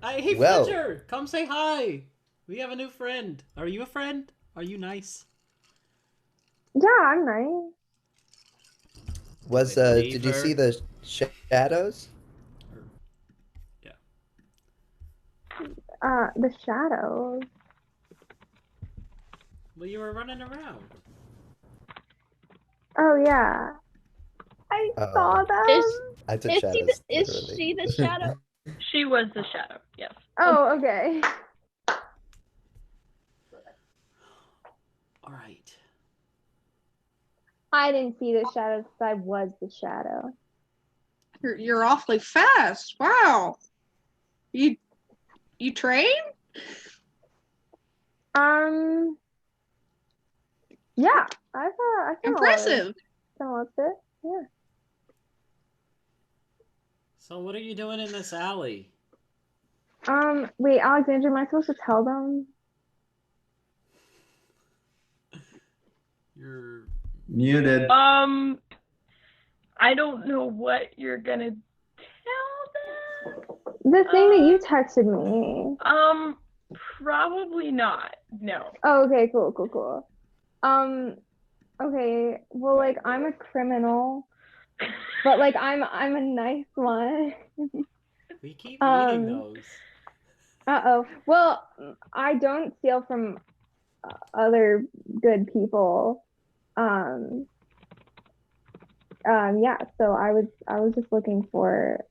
hey Well. Fletcher, come say hi. We have a new friend. Are you a friend? Are you nice? Yeah, I'm nice. Was I believe did you her. see the shadows? Yeah. The shadows. Well, you were running around. Oh yeah. I saw them. I took Is shadows. she the shadow? She was the shadow, yes. Oh, okay. All right. I didn't see the shadows because I was the shadow. You're awfully fast. Wow. You train? Yeah, I've Impressive. done a lot of it. Yeah. So what are you doing in this alley? Wait, Alexandra, am I supposed to tell them? You're Muted. I don't know what you're gonna tell them. The thing that you texted me. Probably not. No. Oh, okay, cool. Okay, well, like, I'm a criminal, but like, I'm a nice one. We keep reading those. Uh-oh. Well, I don't steal from other good people. Yeah, so I was just looking for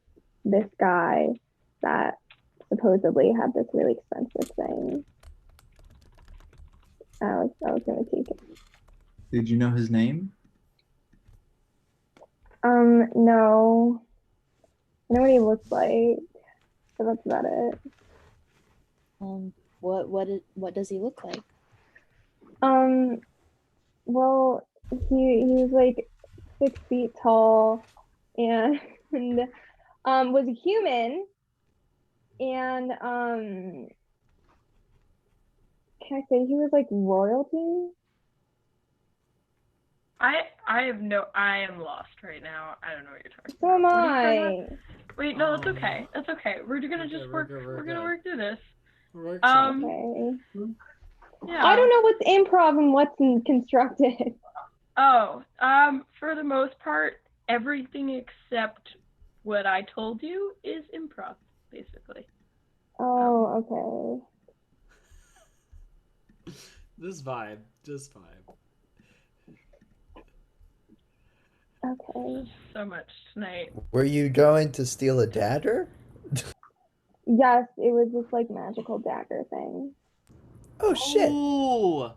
this guy that supposedly had this really expensive thing. I was gonna take it. Did you know his name? No. I know what he looks like, but that's about it. What does he look like? Well, he was like 6 feet tall and was a human, and can I say he was like royalty? I am lost right now. I don't know what you're talking So about. am What are you talking I. about? Wait, no, that's okay. That's okay. We're gonna just work. We're gonna work through this. Okay. Yeah. I don't know what's improv and what's constructed. Oh, for the most part, everything except what I told you is improv, basically. Oh, Just vibe. Just vibe. okay. So much tonight. Were you going to steal a dagger? Yes, it was this like magical dagger thing. Oh shit! Ooh!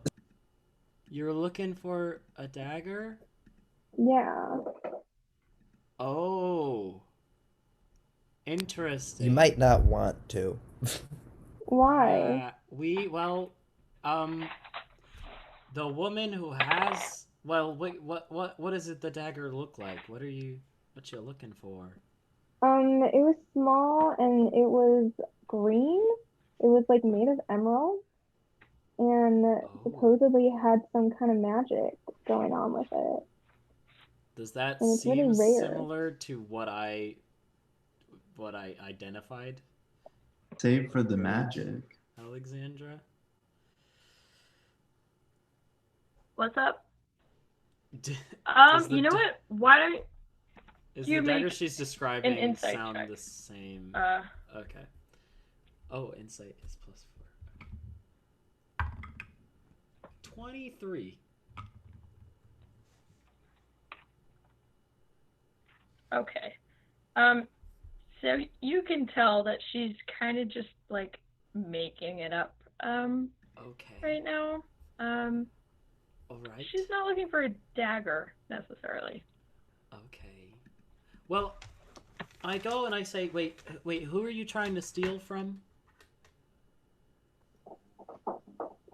You're looking for a dagger? Yeah. Oh. Interesting. You might not want to. Why? The woman who has, wait, what does it the dagger look like? What you looking for? It was small and it was green. It was like made of emerald and supposedly had some kind of magic going on with it. Does that And it's really seem rare. similar to what I identified, Save for the magic. Alexandra? What's up? Does the You know what? Why don't Is you the dagger make she's an describing insight sound check? the same? Okay. Oh, insight is +4. 23. Okay. So you can tell that she's kind of just like making it up Okay. right now. All right. She's not looking for a dagger necessarily. Okay. Well, I go and I say, wait, who are you trying to steal from?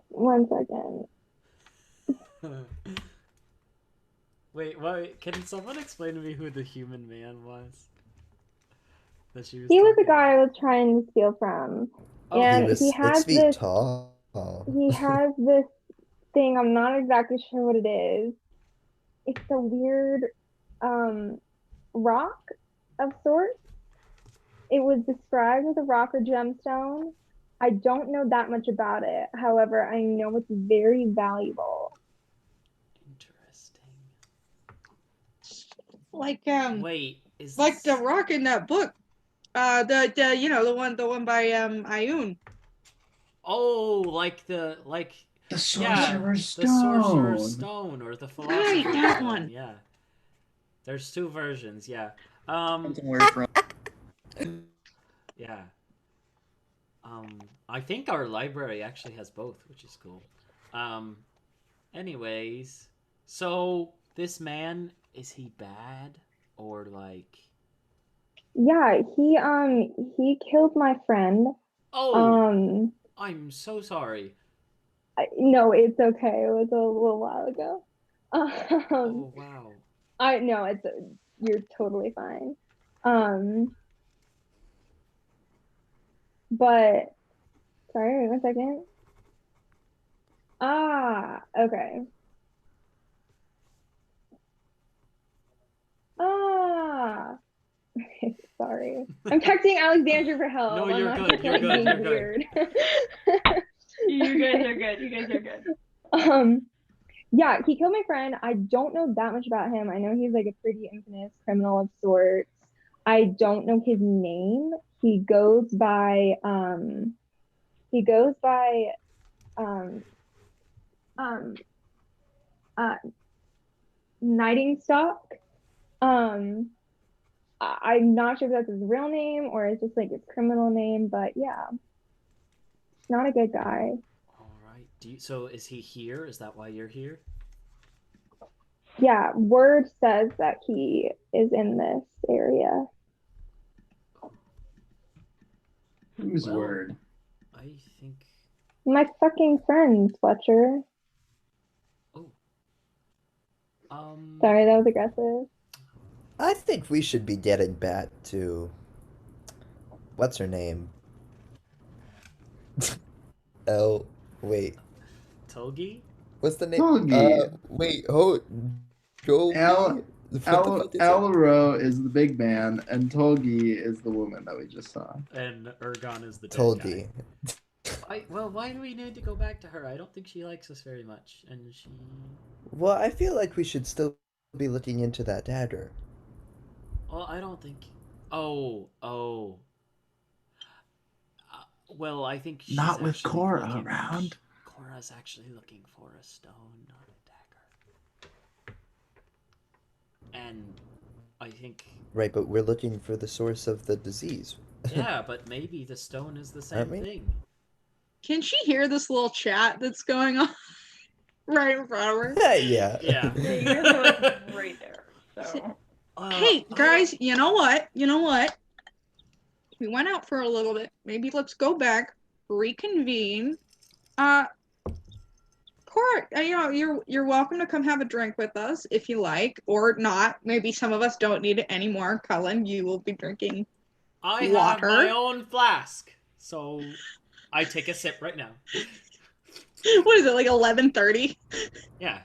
1 second. Wait, can someone explain to me who the human man was? That she was He was the talking guy I was trying to steal from. Oh, And he was he 6 has feet this tall. he has this thing, I'm not exactly sure what it is. It's a weird rock of sorts. It was described as a rock or gemstone. I don't know that much about it. However, I know it's very valuable. Interesting. Like Wait, is like this... the rock in that book. The you know the one by Ayun. Oh, like the Sorcerer's the Stone. Sorcerer's Stone or the Philosopher's that Stone. one. Yeah. There's 2 versions, yeah. Something weird from. Yeah. I think our library actually has both, which is cool. Anyways, so this man, is he bad or like? Yeah, he killed my friend. Oh, I'm so sorry. No, it's okay. It was a little while ago. Oh wow. You're totally fine. But sorry, wait 1 second. Okay. Sorry. I'm texting Alexandra for help. No, I'm you're not good. just You're like good. being You're good. weird. You guys are good. You guys are good. Yeah, he killed my friend. I don't know that much about him. I know he's like a pretty infamous criminal of sorts. I don't know his name. He goes by Nighting Stock. I'm not sure if that's his real name or it's just like his criminal name, but yeah, not a good guy. All right. So is he here? Is that why you're here? Yeah, word says that he is in this area. Whose word? I think. My fucking friend, Fletcher. Sorry, that was aggressive. I think we should be getting back to what's her name? Wait. Togi? What's the name? Togi. Wait, Joby? Elro is the big man, and Tolgi is the woman that we just saw. And Ergon is the dead Tolgi. guy. Why do we need to go back to her? I don't think she likes us very much, and she. Well, I feel like we should still be looking into that dagger. Well, I don't think. Oh. Well, I think she's Not with actually Cora looking. around. Cora's actually looking for a stone, not a dagger. And I think. Right, but we're looking for the source of the disease. Yeah, but maybe the stone is the same Aren't we? thing. Can she hear this little chat that's going on right in front of her? Yeah. Yeah. Yeah, you guys are like right there. So Hey, guys, you know what? We went out for a little bit. Maybe let's go back, reconvene. Cora, you're welcome to come have a drink with us if you like, or not. Maybe some of us don't need it anymore. Cullen, you will be drinking I water. have my own flask, so I take a sip right now. What is it, like 11:30? Yeah.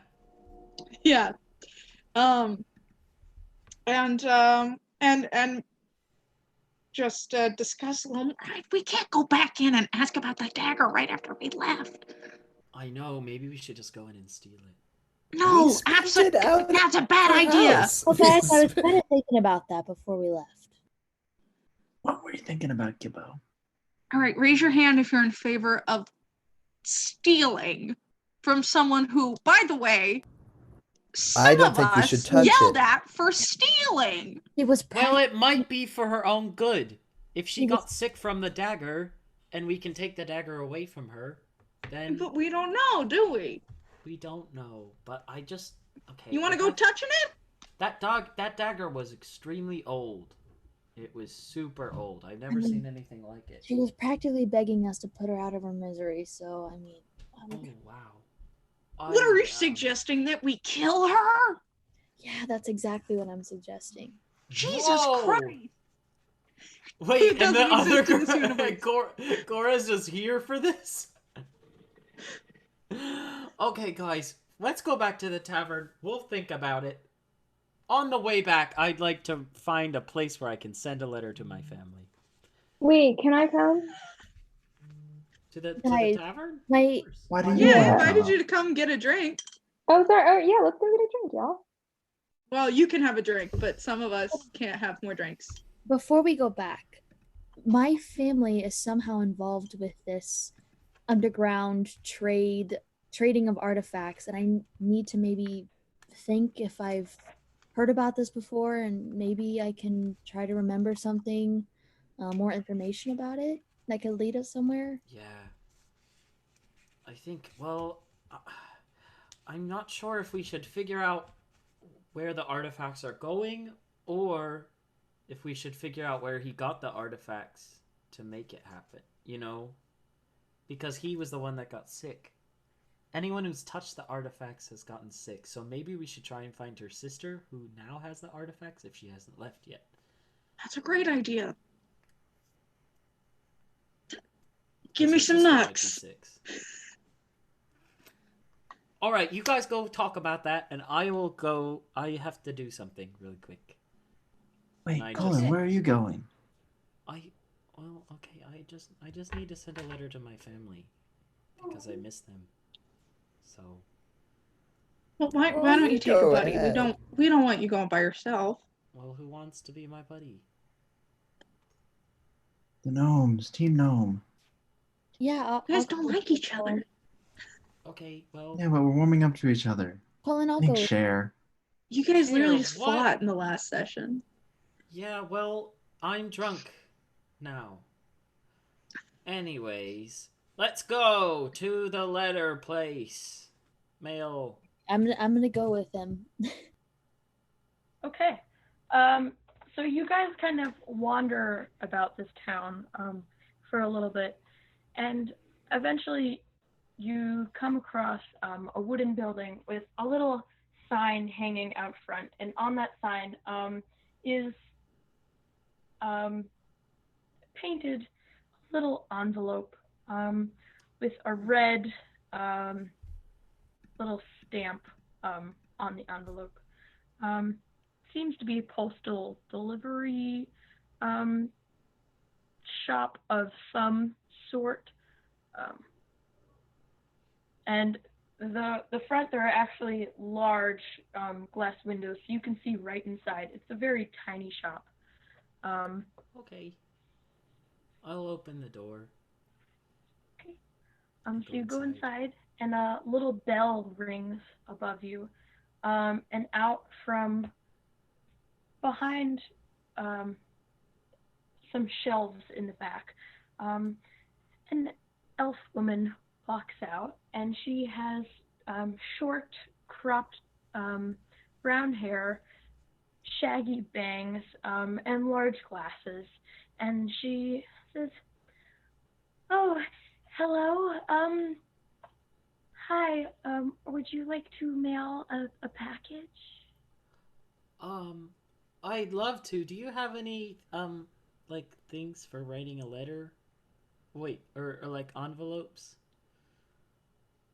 Yeah. And just discuss a little. Right, we can't go back in and ask about the dagger right after we left. I know. Maybe we should just go in and steal it. No, absolutely. That's a bad idea. Well, guys, I was kind of thinking about that before we left. What were you thinking about, Gibbo? All right, raise your hand if you're in favor of stealing from someone who, by the way, I don't think we should touch yelled it. at for stealing. It was Well, it might be for her own good. If she It was- got sick from the dagger, and we can take the dagger away from her, then But we don't know, do we? we don't know. But I just okay. You want to go touching it? That dagger was extremely old. It was super old. I've never I mean, seen anything like it. She was practically begging us to put her out of her misery, so I mean. Oh wow. What are you suggesting, that we kill her? Yeah, that's exactly what I'm suggesting. Jesus Whoa. Christ. Wait, and the doesn't other exist in this universe. Cora's just here for this? Okay, guys, let's go back to the tavern. We'll think about it. On the way back, I'd like to find a place where I can send a letter to my family. Wait, can I come? To the Guys, tavern? my Why do you Yeah, I want to invited come? you to come get a drink. Oh, sorry. Oh, yeah, let's go get a drink, y'all. Well, you can have a drink, but some of us can't have more drinks. before we go back, my family is somehow involved with this underground trading of artifacts, and I need to maybe think if I've heard about this before, and maybe I can try to remember something, more information about it that could lead us somewhere. Yeah. I think, well, I'm not sure if we should figure out where the artifacts are going, or if we should figure out where he got the artifacts to make it happen, you know? Because he was the one that got sick. Anyone who's touched the artifacts has gotten sick, so maybe we should try and find her sister, who now has the artifacts, if she hasn't left yet. That's a great idea. Give me Her some sister might be nuts. sick. All right, you guys go talk about that, and I will go. I have to do something really quick. Wait, I Colin, just- where are you going? Okay. I just need to send a letter to my family because I miss them. So. Well, why don't you take a go buddy? ahead. We don't want you going by yourself. Well, who wants to be my buddy? The gnomes, Team Gnome. Yeah, You guys don't like each other. Okay, well. Yeah, but we're warming up to each other. Colin, I'll Think go. share. You guys literally Here, just what? fought in the last session. Yeah, well, I'm drunk now. Anyways, let's go to the letter place. Mail. I'm gonna go with him. okay. So you guys kind of wander about this town for a little bit, and eventually you come across a wooden building with a little sign hanging out front, and on that sign is painted little envelope with a red little stamp on the envelope. Seems to be a postal delivery shop of some sort. And the front, there are actually large glass windows, so you can see right inside. It's a very tiny shop. Okay. I'll open the door. Okay. So you go inside, and a little bell rings above you, and out from behind some shelves in the back, an elf woman walks out, and she has short, cropped brown hair, shaggy bangs, and large glasses. And she says, "Oh, hello. Hi. Would you like to mail a package?" I'd love to. Do you have any like things for writing a letter? Wait, or like envelopes?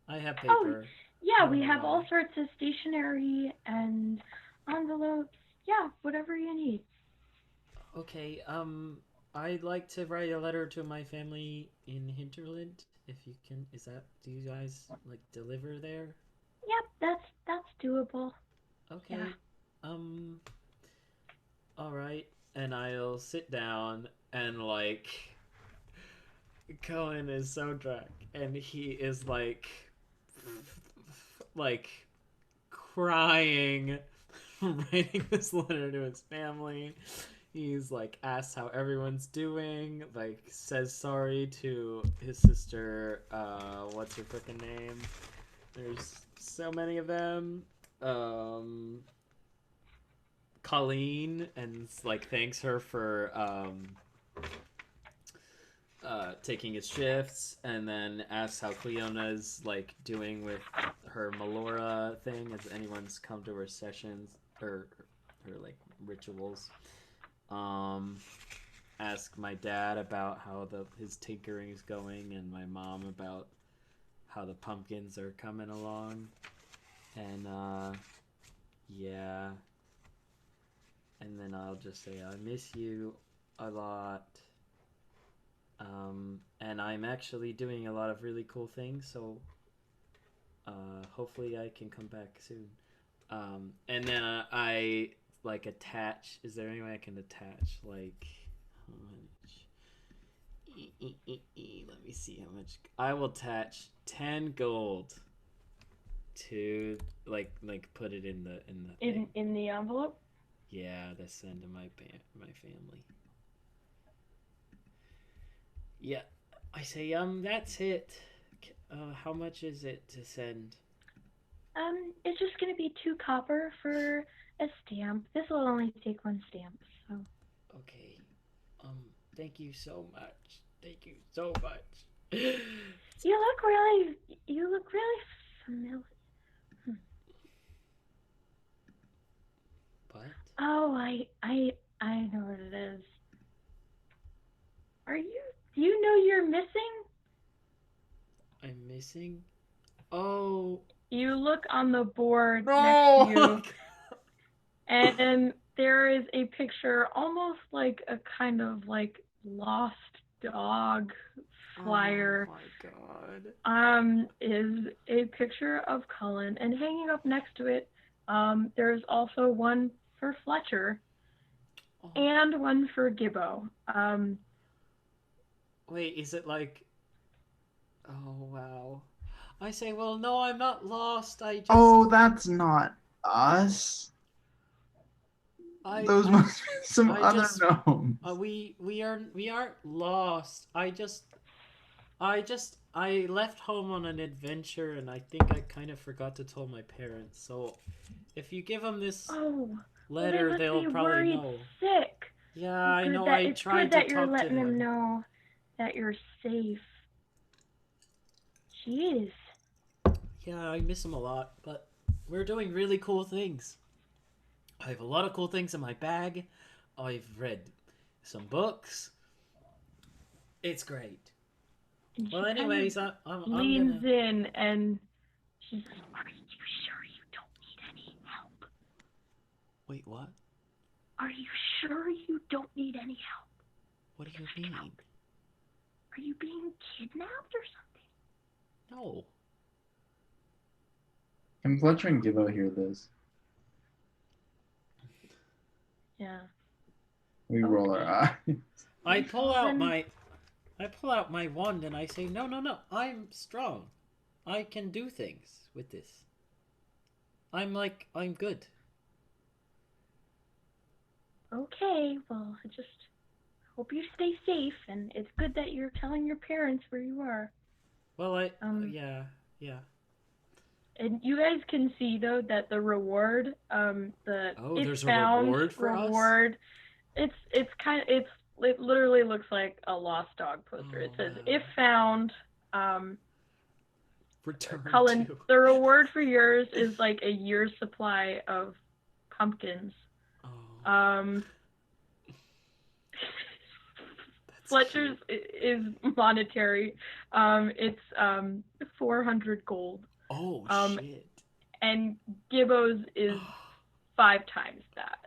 I have paper. Yeah, we have all sorts of stationery and envelopes. Yeah, whatever you need. Okay, I'd like to write a letter to my family in Hinterland. If you can, do you guys like deliver there? Yep, that's doable. Okay. Yeah. All right. And I'll sit down and like Cohen is so drunk and he is like crying writing this letter to his family. He's like asks how everyone's doing, like says sorry to his sister, what's her freaking name? There's so many of them. Colleen, and like thanks her for taking his shifts, and then asks how Cleona's like doing with her Melora thing. Has anyone's come to her sessions or her like rituals? Ask my dad about how his tinkering is going, and my mom about how the pumpkins are coming along, and yeah. And then I'll just say I miss you a lot. And I'm actually doing a lot of really cool things, so hopefully I can come back soon. And then I like attach. Is there any way I can attach like how much? Let me see how much. I will attach 10 gold to like put it in the thing. In the envelope. Yeah, that's send to my family. Yeah, I say that's it. How much is it to send? It's just gonna be 2 copper for a stamp. This will only take 1 stamp, so. Okay. Thank you so much. Thank you so much. You look really familiar. What? Oh, I know what it is. Do you know you're missing? I'm missing? Oh. You look on the board next to you, and there is a picture, almost like a kind of like lost dog flyer. Oh my god. Is a picture of Cullen, and hanging up next to it, there's also one for Fletcher, and one for Gibbo. Wait, is it like? Oh wow. I say, well, no, I'm not lost. I just. Oh, that's not us. Those must be some other gnomes. We aren't lost. I left home on an adventure, and I think I kind of forgot to tell my parents. So, if you give them this letter, they'll probably know. Sick. Yeah, I know. I tried to talk to him. It's good that you're letting them know that you're safe. Jeez. Yeah, I miss him a lot, but we're doing really cool things. I have a lot of cool things in my bag. I've read some books. It's great. And well, anyways, I'm leans in and she says, "Are you sure you don't need any help?" Wait, what? Are you sure you don't need any help? What do you mean? Are you being kidnapped or something? No. Can Fletcher and Gibbo hear this? Yeah. We roll our eyes. I pull out Then- my wand and I say, no, I'm strong. I can do things with this. I'm good. Okay, well, I just hope you stay safe, and it's good that you're telling your parents where you are. Well, Um, yeah. And you guys can see though that the reward, the Oh, if there's a found reward for us? reward, it literally looks like a lost dog poster. It says wow. if found, Return Cullen, to. the reward for yours is like a year's supply of pumpkins. Oh. That's Fletcher's cute. is monetary. It's 400 gold. Oh shit. And Gibbo's is 5 times that.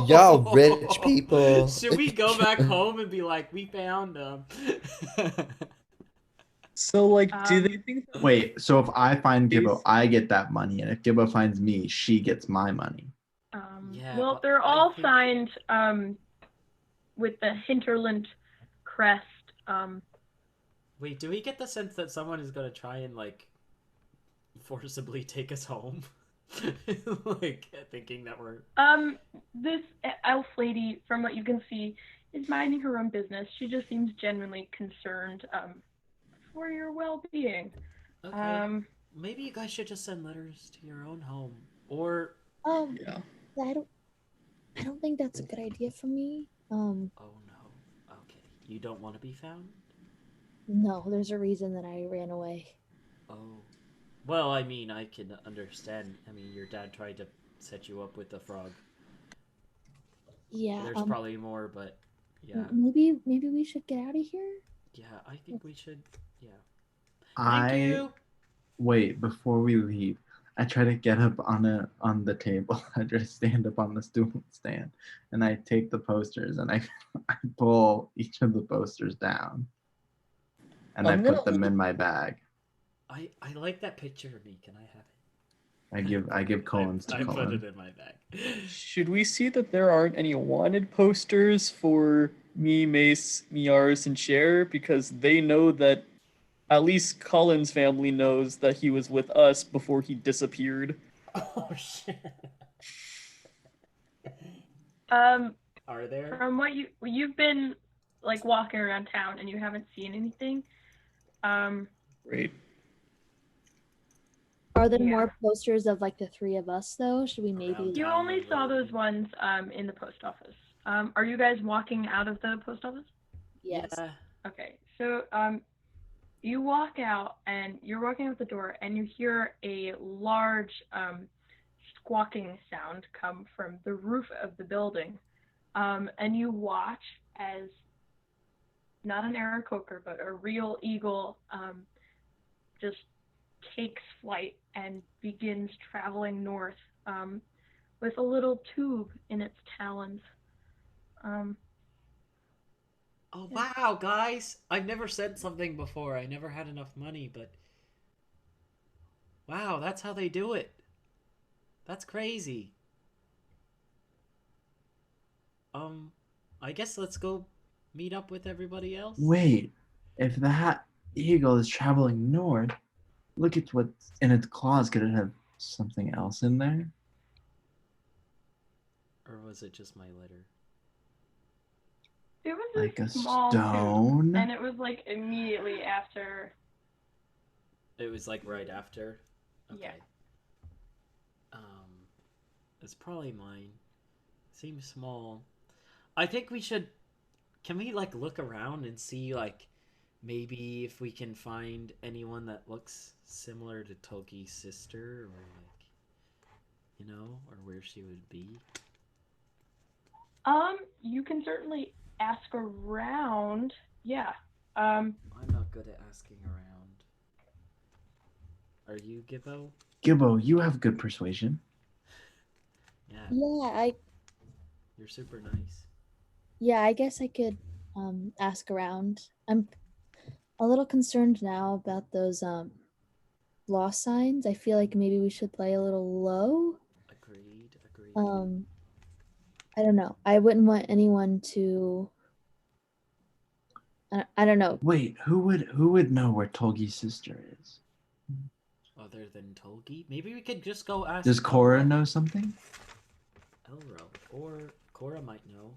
Y'all rich people. Should we go back home and be like, we found them? So, like, do they think that Wait, so if I find Gibbo, Is- I get that money, and if Gibbo finds me, she gets my money. Yeah, Well, but they're I all think- signed with the Hinterland crest. Wait, do we get the sense that someone is gonna try and like forcibly take us home? Like thinking that we're This elf lady, from what you can see, is minding her own business. She just seems genuinely concerned for your well-being. okay. Maybe you guys should just send letters to your own home, or Yeah. I don't think that's a good idea for me. oh no, okay, you don't want to be found. No, there's a reason that I ran away. Oh, well, I mean, I can understand. I mean, your dad tried to set you up with the frog. Yeah. There's probably more, but yeah, Maybe we should get out of here. yeah, I think we should. Yeah. Thank you. Wait, before we leave, I try to get up on the table. I try to stand up on the stool stand, and I take the posters and I I pull each of the posters down, and I I'm put gonna- them in my bag. I like that picture of me. Can I have it? I give Collins to I put Colin. it in my bag. Should we see that there aren't any wanted posters for me, Mace, Miaris, and Cher? Because they know that at least Colin's family knows that he was with us before he disappeared. Oh shit. Are there? From what you've been like walking around town and you haven't seen anything. Great. Are there Yeah. more posters of like the three of us though? Should we maybe? Around You town only or saw whatever. those ones in the post office. Are you guys walking out of the post office? Yes. Yeah. Okay, so you walk out and you're walking out the door and you hear a large squawking sound come from the roof of the building, and you watch as not an Aarakocra but a real eagle just takes flight and begins traveling north with a little tube in its talons. Oh wow, guys! I've never said something before. I never had enough money, but wow, that's how they do it. That's crazy. I guess let's go meet up with everybody else. Wait, if that eagle is traveling north, look at what's in its claws. Could it have something else in there? Or was it just my letter? It was Like a small stone? tube, and it was like immediately after. It was like right after. Okay. Yeah. It's probably mine. Seems small. I think we should. Can we like look around and see like maybe if we can find anyone that looks similar to Toki's sister, or like, you know, or where she would be? You can certainly ask around. Yeah. I'm not good at asking around. Are you, Gibbo? Gibbo, you have good persuasion. Yeah, Yeah, you're super nice. I guess I could ask around. a little concerned now about those loss signs. I feel like maybe we should play a little low. Agreed. I don't know. I wouldn't want anyone to. I don't know. Wait, who would know where Tolgi's sister is? Other than Tolgi, maybe we could just go ask. Does Cora know something? Elro, or Cora might know.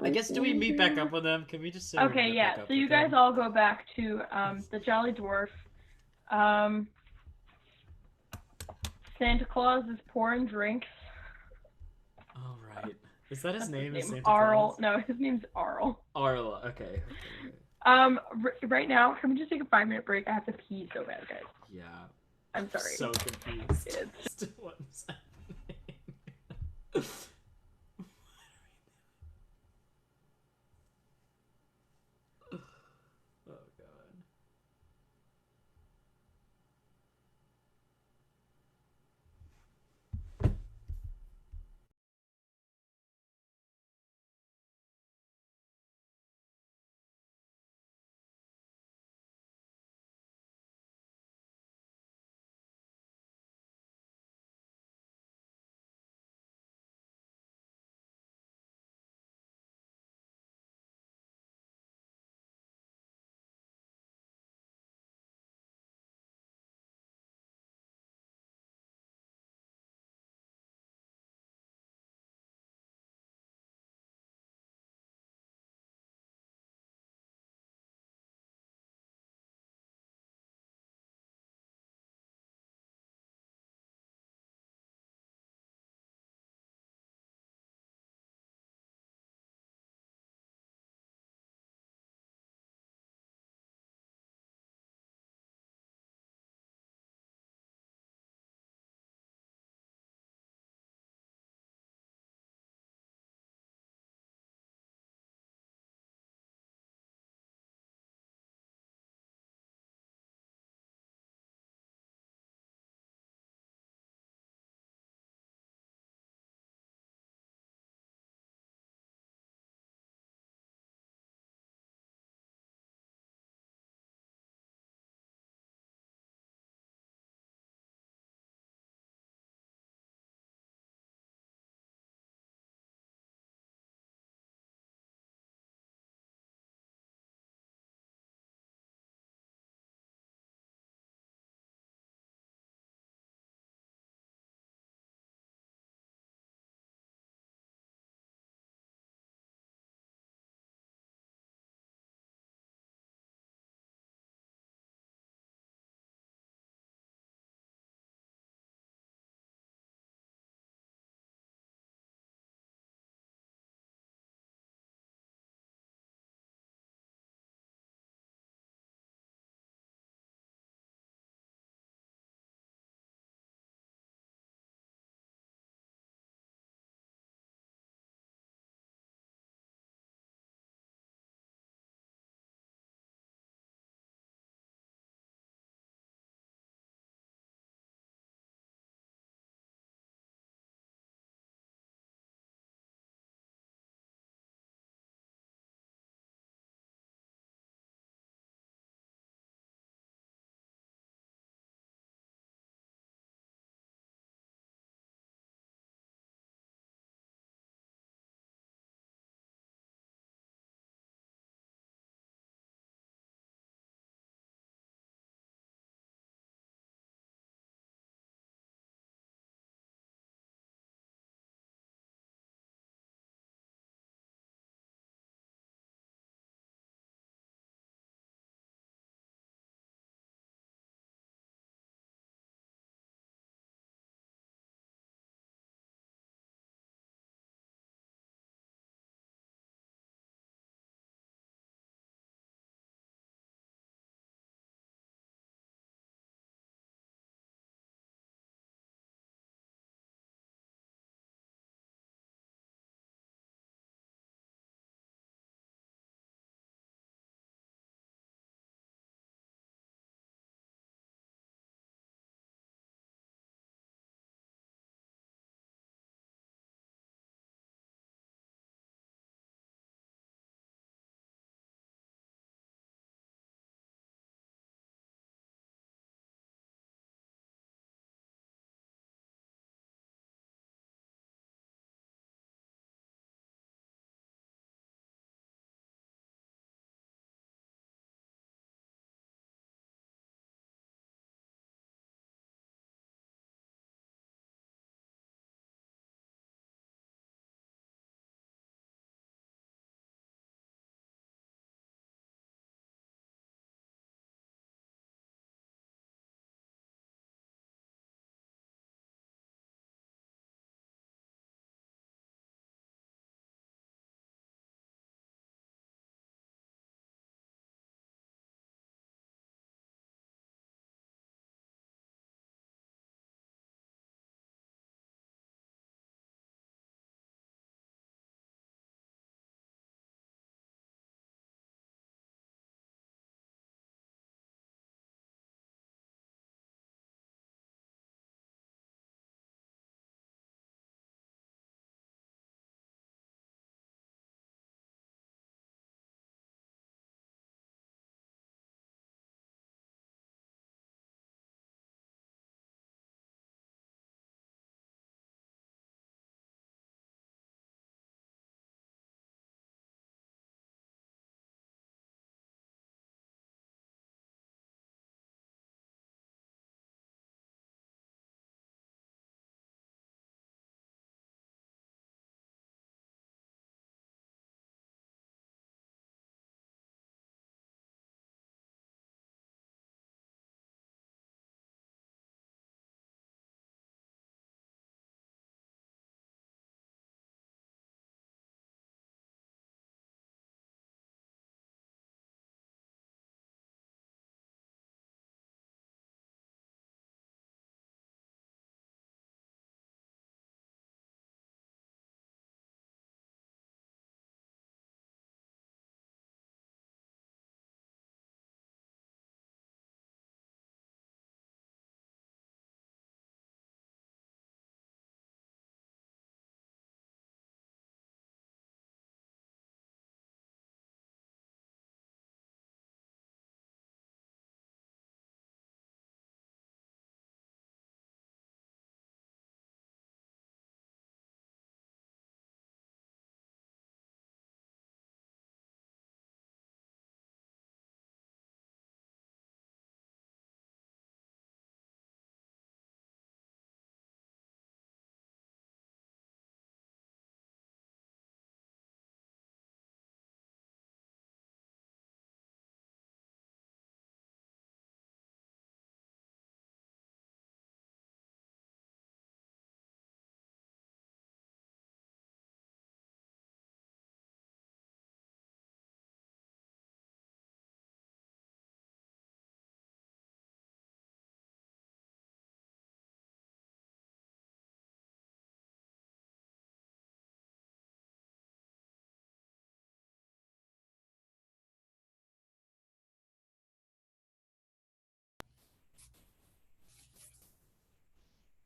I guess, do we meet back up with them? Can we just say we're Okay, meet yeah. back up So you with guys them? all go back to the Jolly Dwarf. Santa Claus is pouring drinks. All right. Is that his That's name? his Is name. Santa Arl. Claus? No, his name's Arl. Arla. Okay. Right now, can we just take a 5-minute break? I have to pee so bad, guys. Yeah. I'm sorry. So confused. It's... as to what's happening.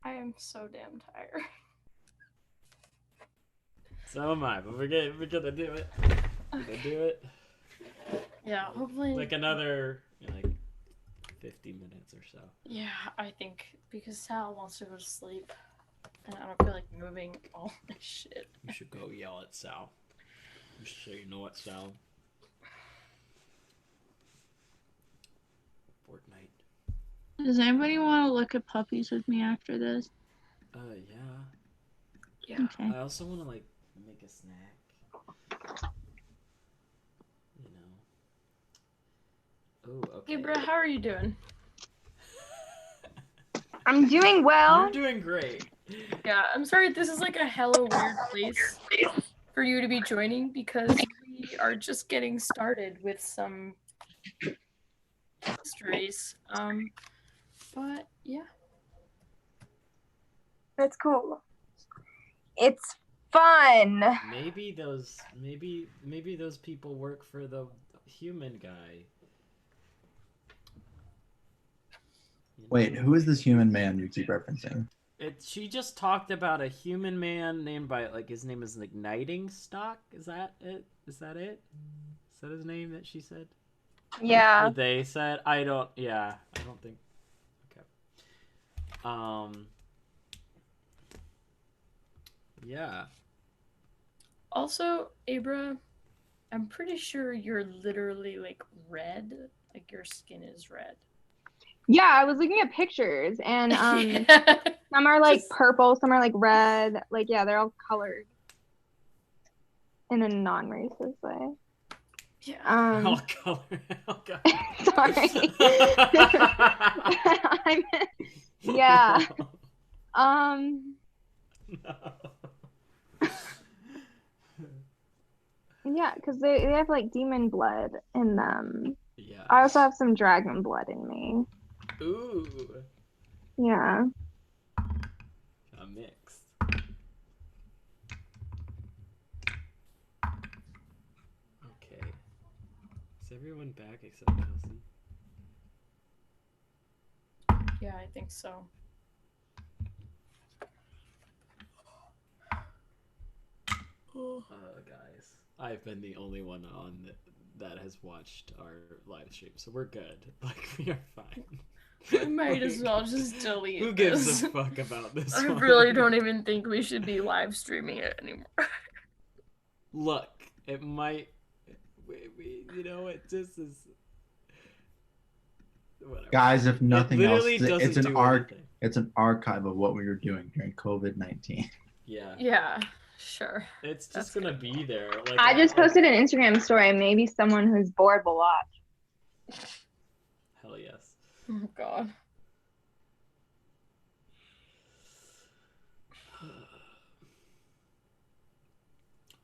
I am so damn tired. So am I, but we're gonna do it. We're gonna do it. Yeah, hopefully. Like another, 50 minutes or so. Yeah, I think because Sal wants to go to sleep, and I don't feel like moving all this shit. You should go yell at Sal. Just so you know what, Sal. Fortnite. Does anybody want to look at puppies with me after this? Yeah. Yeah. Okay. I also want to make a snack. Oh, okay. Hey, bro, how are you doing? I'm doing well. You're doing great. Yeah, I'm sorry. This is like a hella weird place for you to be joining because we are just getting started with some histories. But yeah. That's cool. It's fun. Maybe those people work for the human guy. Wait, who is this human man you keep referencing? She just talked about a human man named by his name is Nighting Stock. Is that it? Is that his name that she said? Yeah. Or they said? I don't think. Okay. Yeah. Also, Abra, I'm pretty sure you're literally red. Like your skin is red. Yeah, I was looking at pictures and Yeah. some are purple, some are red. Yeah, they're all colored in a non-racist way. Yeah. All color. Oh, God. Sorry. I meant, yeah. No. Yeah, because they have demon blood in them. Yeah. I also have some dragon blood in me. Ooh. Yeah. A mix. Okay. Is everyone back except Kelsey? Yeah, I think so. Guys, I've been the only one on that has watched our live stream, so we're good. We are fine. We might as well just delete Who gives this. a fuck about this I one? really don't even think we should be live streaming it anymore. Look, it might. It just is. Whatever. Guys, if nothing else, doesn't do anything. It's an archive of what we were doing during COVID-19. Yeah. Yeah, sure. It's just gonna be there. I just posted an Instagram story. Maybe someone who's bored will watch. Hell yes. Oh God.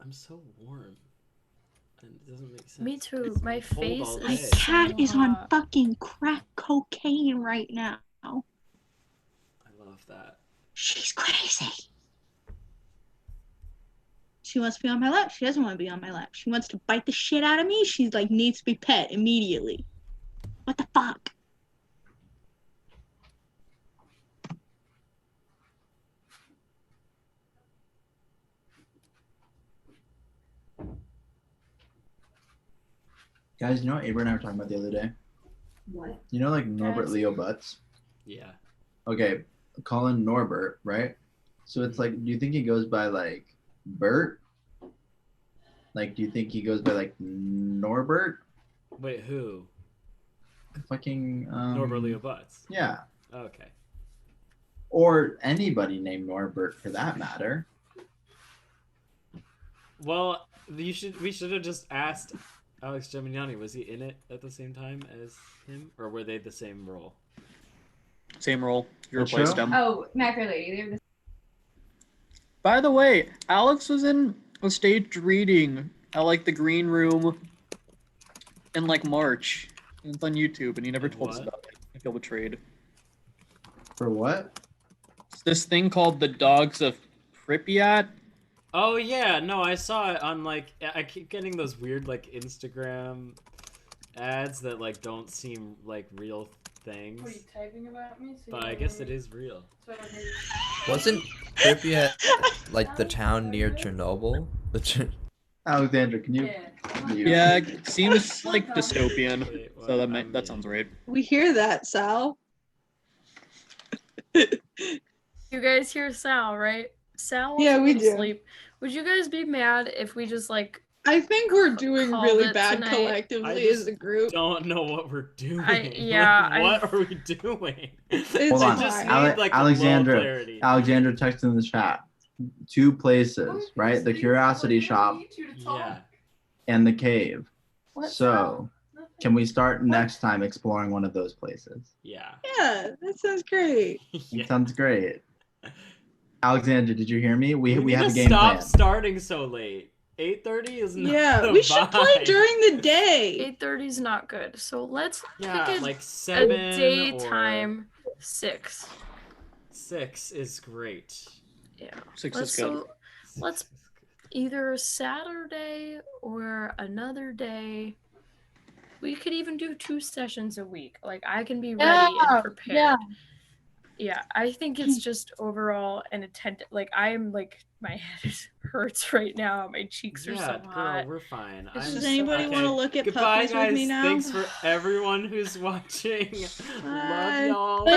I'm so warm. And it doesn't make sense. Me too. It's My cold face all My day. cat is on hot. fucking crack cocaine right now. I love that. She's crazy. She wants to be on my lap. She doesn't want to be on my lap. She wants to bite the shit out of me. She's needs to be pet immediately. What the fuck? Guys, you know what Abra and I were talking about the other day? What? You know, Norbert Guys. Leo Butts? Yeah. Okay, Colin Norbert, right? So it's do you think he goes by Bert? Do you think he goes by Norbert? Wait, who? Fucking Norbert Leo Butts. Yeah. Okay. Or anybody named Norbert for that matter. Well, we should have just asked Alex Geminiani. Was he in it at the same time as him, or were they the same role? Same role. You That replaced show? him. Oh, My Fair Lady. They're the By the way, Alex was in a staged reading at the green room in March. It's on YouTube, and he never Of told us what? about it. I feel betrayed. For what? It's this thing called the Dogs of Pripyat. Oh yeah, no, I saw it on I keep getting those weird Instagram ads that don't seem like real What are you things, typing about me? So you but I don't guess hear it me? is real. So I don't hear you. Wasn't Pripyat like the town near Chernobyl? Alexander, can you? Yeah. mute? Yeah, it seems like dystopian. Wait, So what? that sounds right. We hear that, Sal. You guys hear Sal, right? Sal wants Yeah, to we go to do. sleep. Would you guys be mad if we just like I think we're doing Called really it bad tonight. collectively I as a group. don't know what we're doing. What are we doing? Hold on, I just fine. need like low Alexandra. clarity. Alexander texted in the chat. 2 places, right? The Curiosity Shop Yeah. and the cave. What, So, can we start next time exploring one of those places? Yeah. Yeah, that sounds great. Yeah. Sounds great. Alexander, did you hear me? We need have to a game stop plan. starting so late. 8:30 is not Yeah, the we should play vibe. during the day. 8:30 is not good. So let's Yeah, pick like a 7 daytime 6. or 6 is great. Yeah. 6 Let's is good. so let's either Saturday or another day. We could even do 2 sessions a week. Like I can be ready and prepared. Yeah. Yeah, I think it's just overall an attentive. Like I am like my head hurts right now. My cheeks are Yeah, so girl, hot. we're fine. It's Does just anybody so want to look at Goodbye, puppies guys. with me now? Thanks for everyone who's watching. Love Bye. y'all. Bye.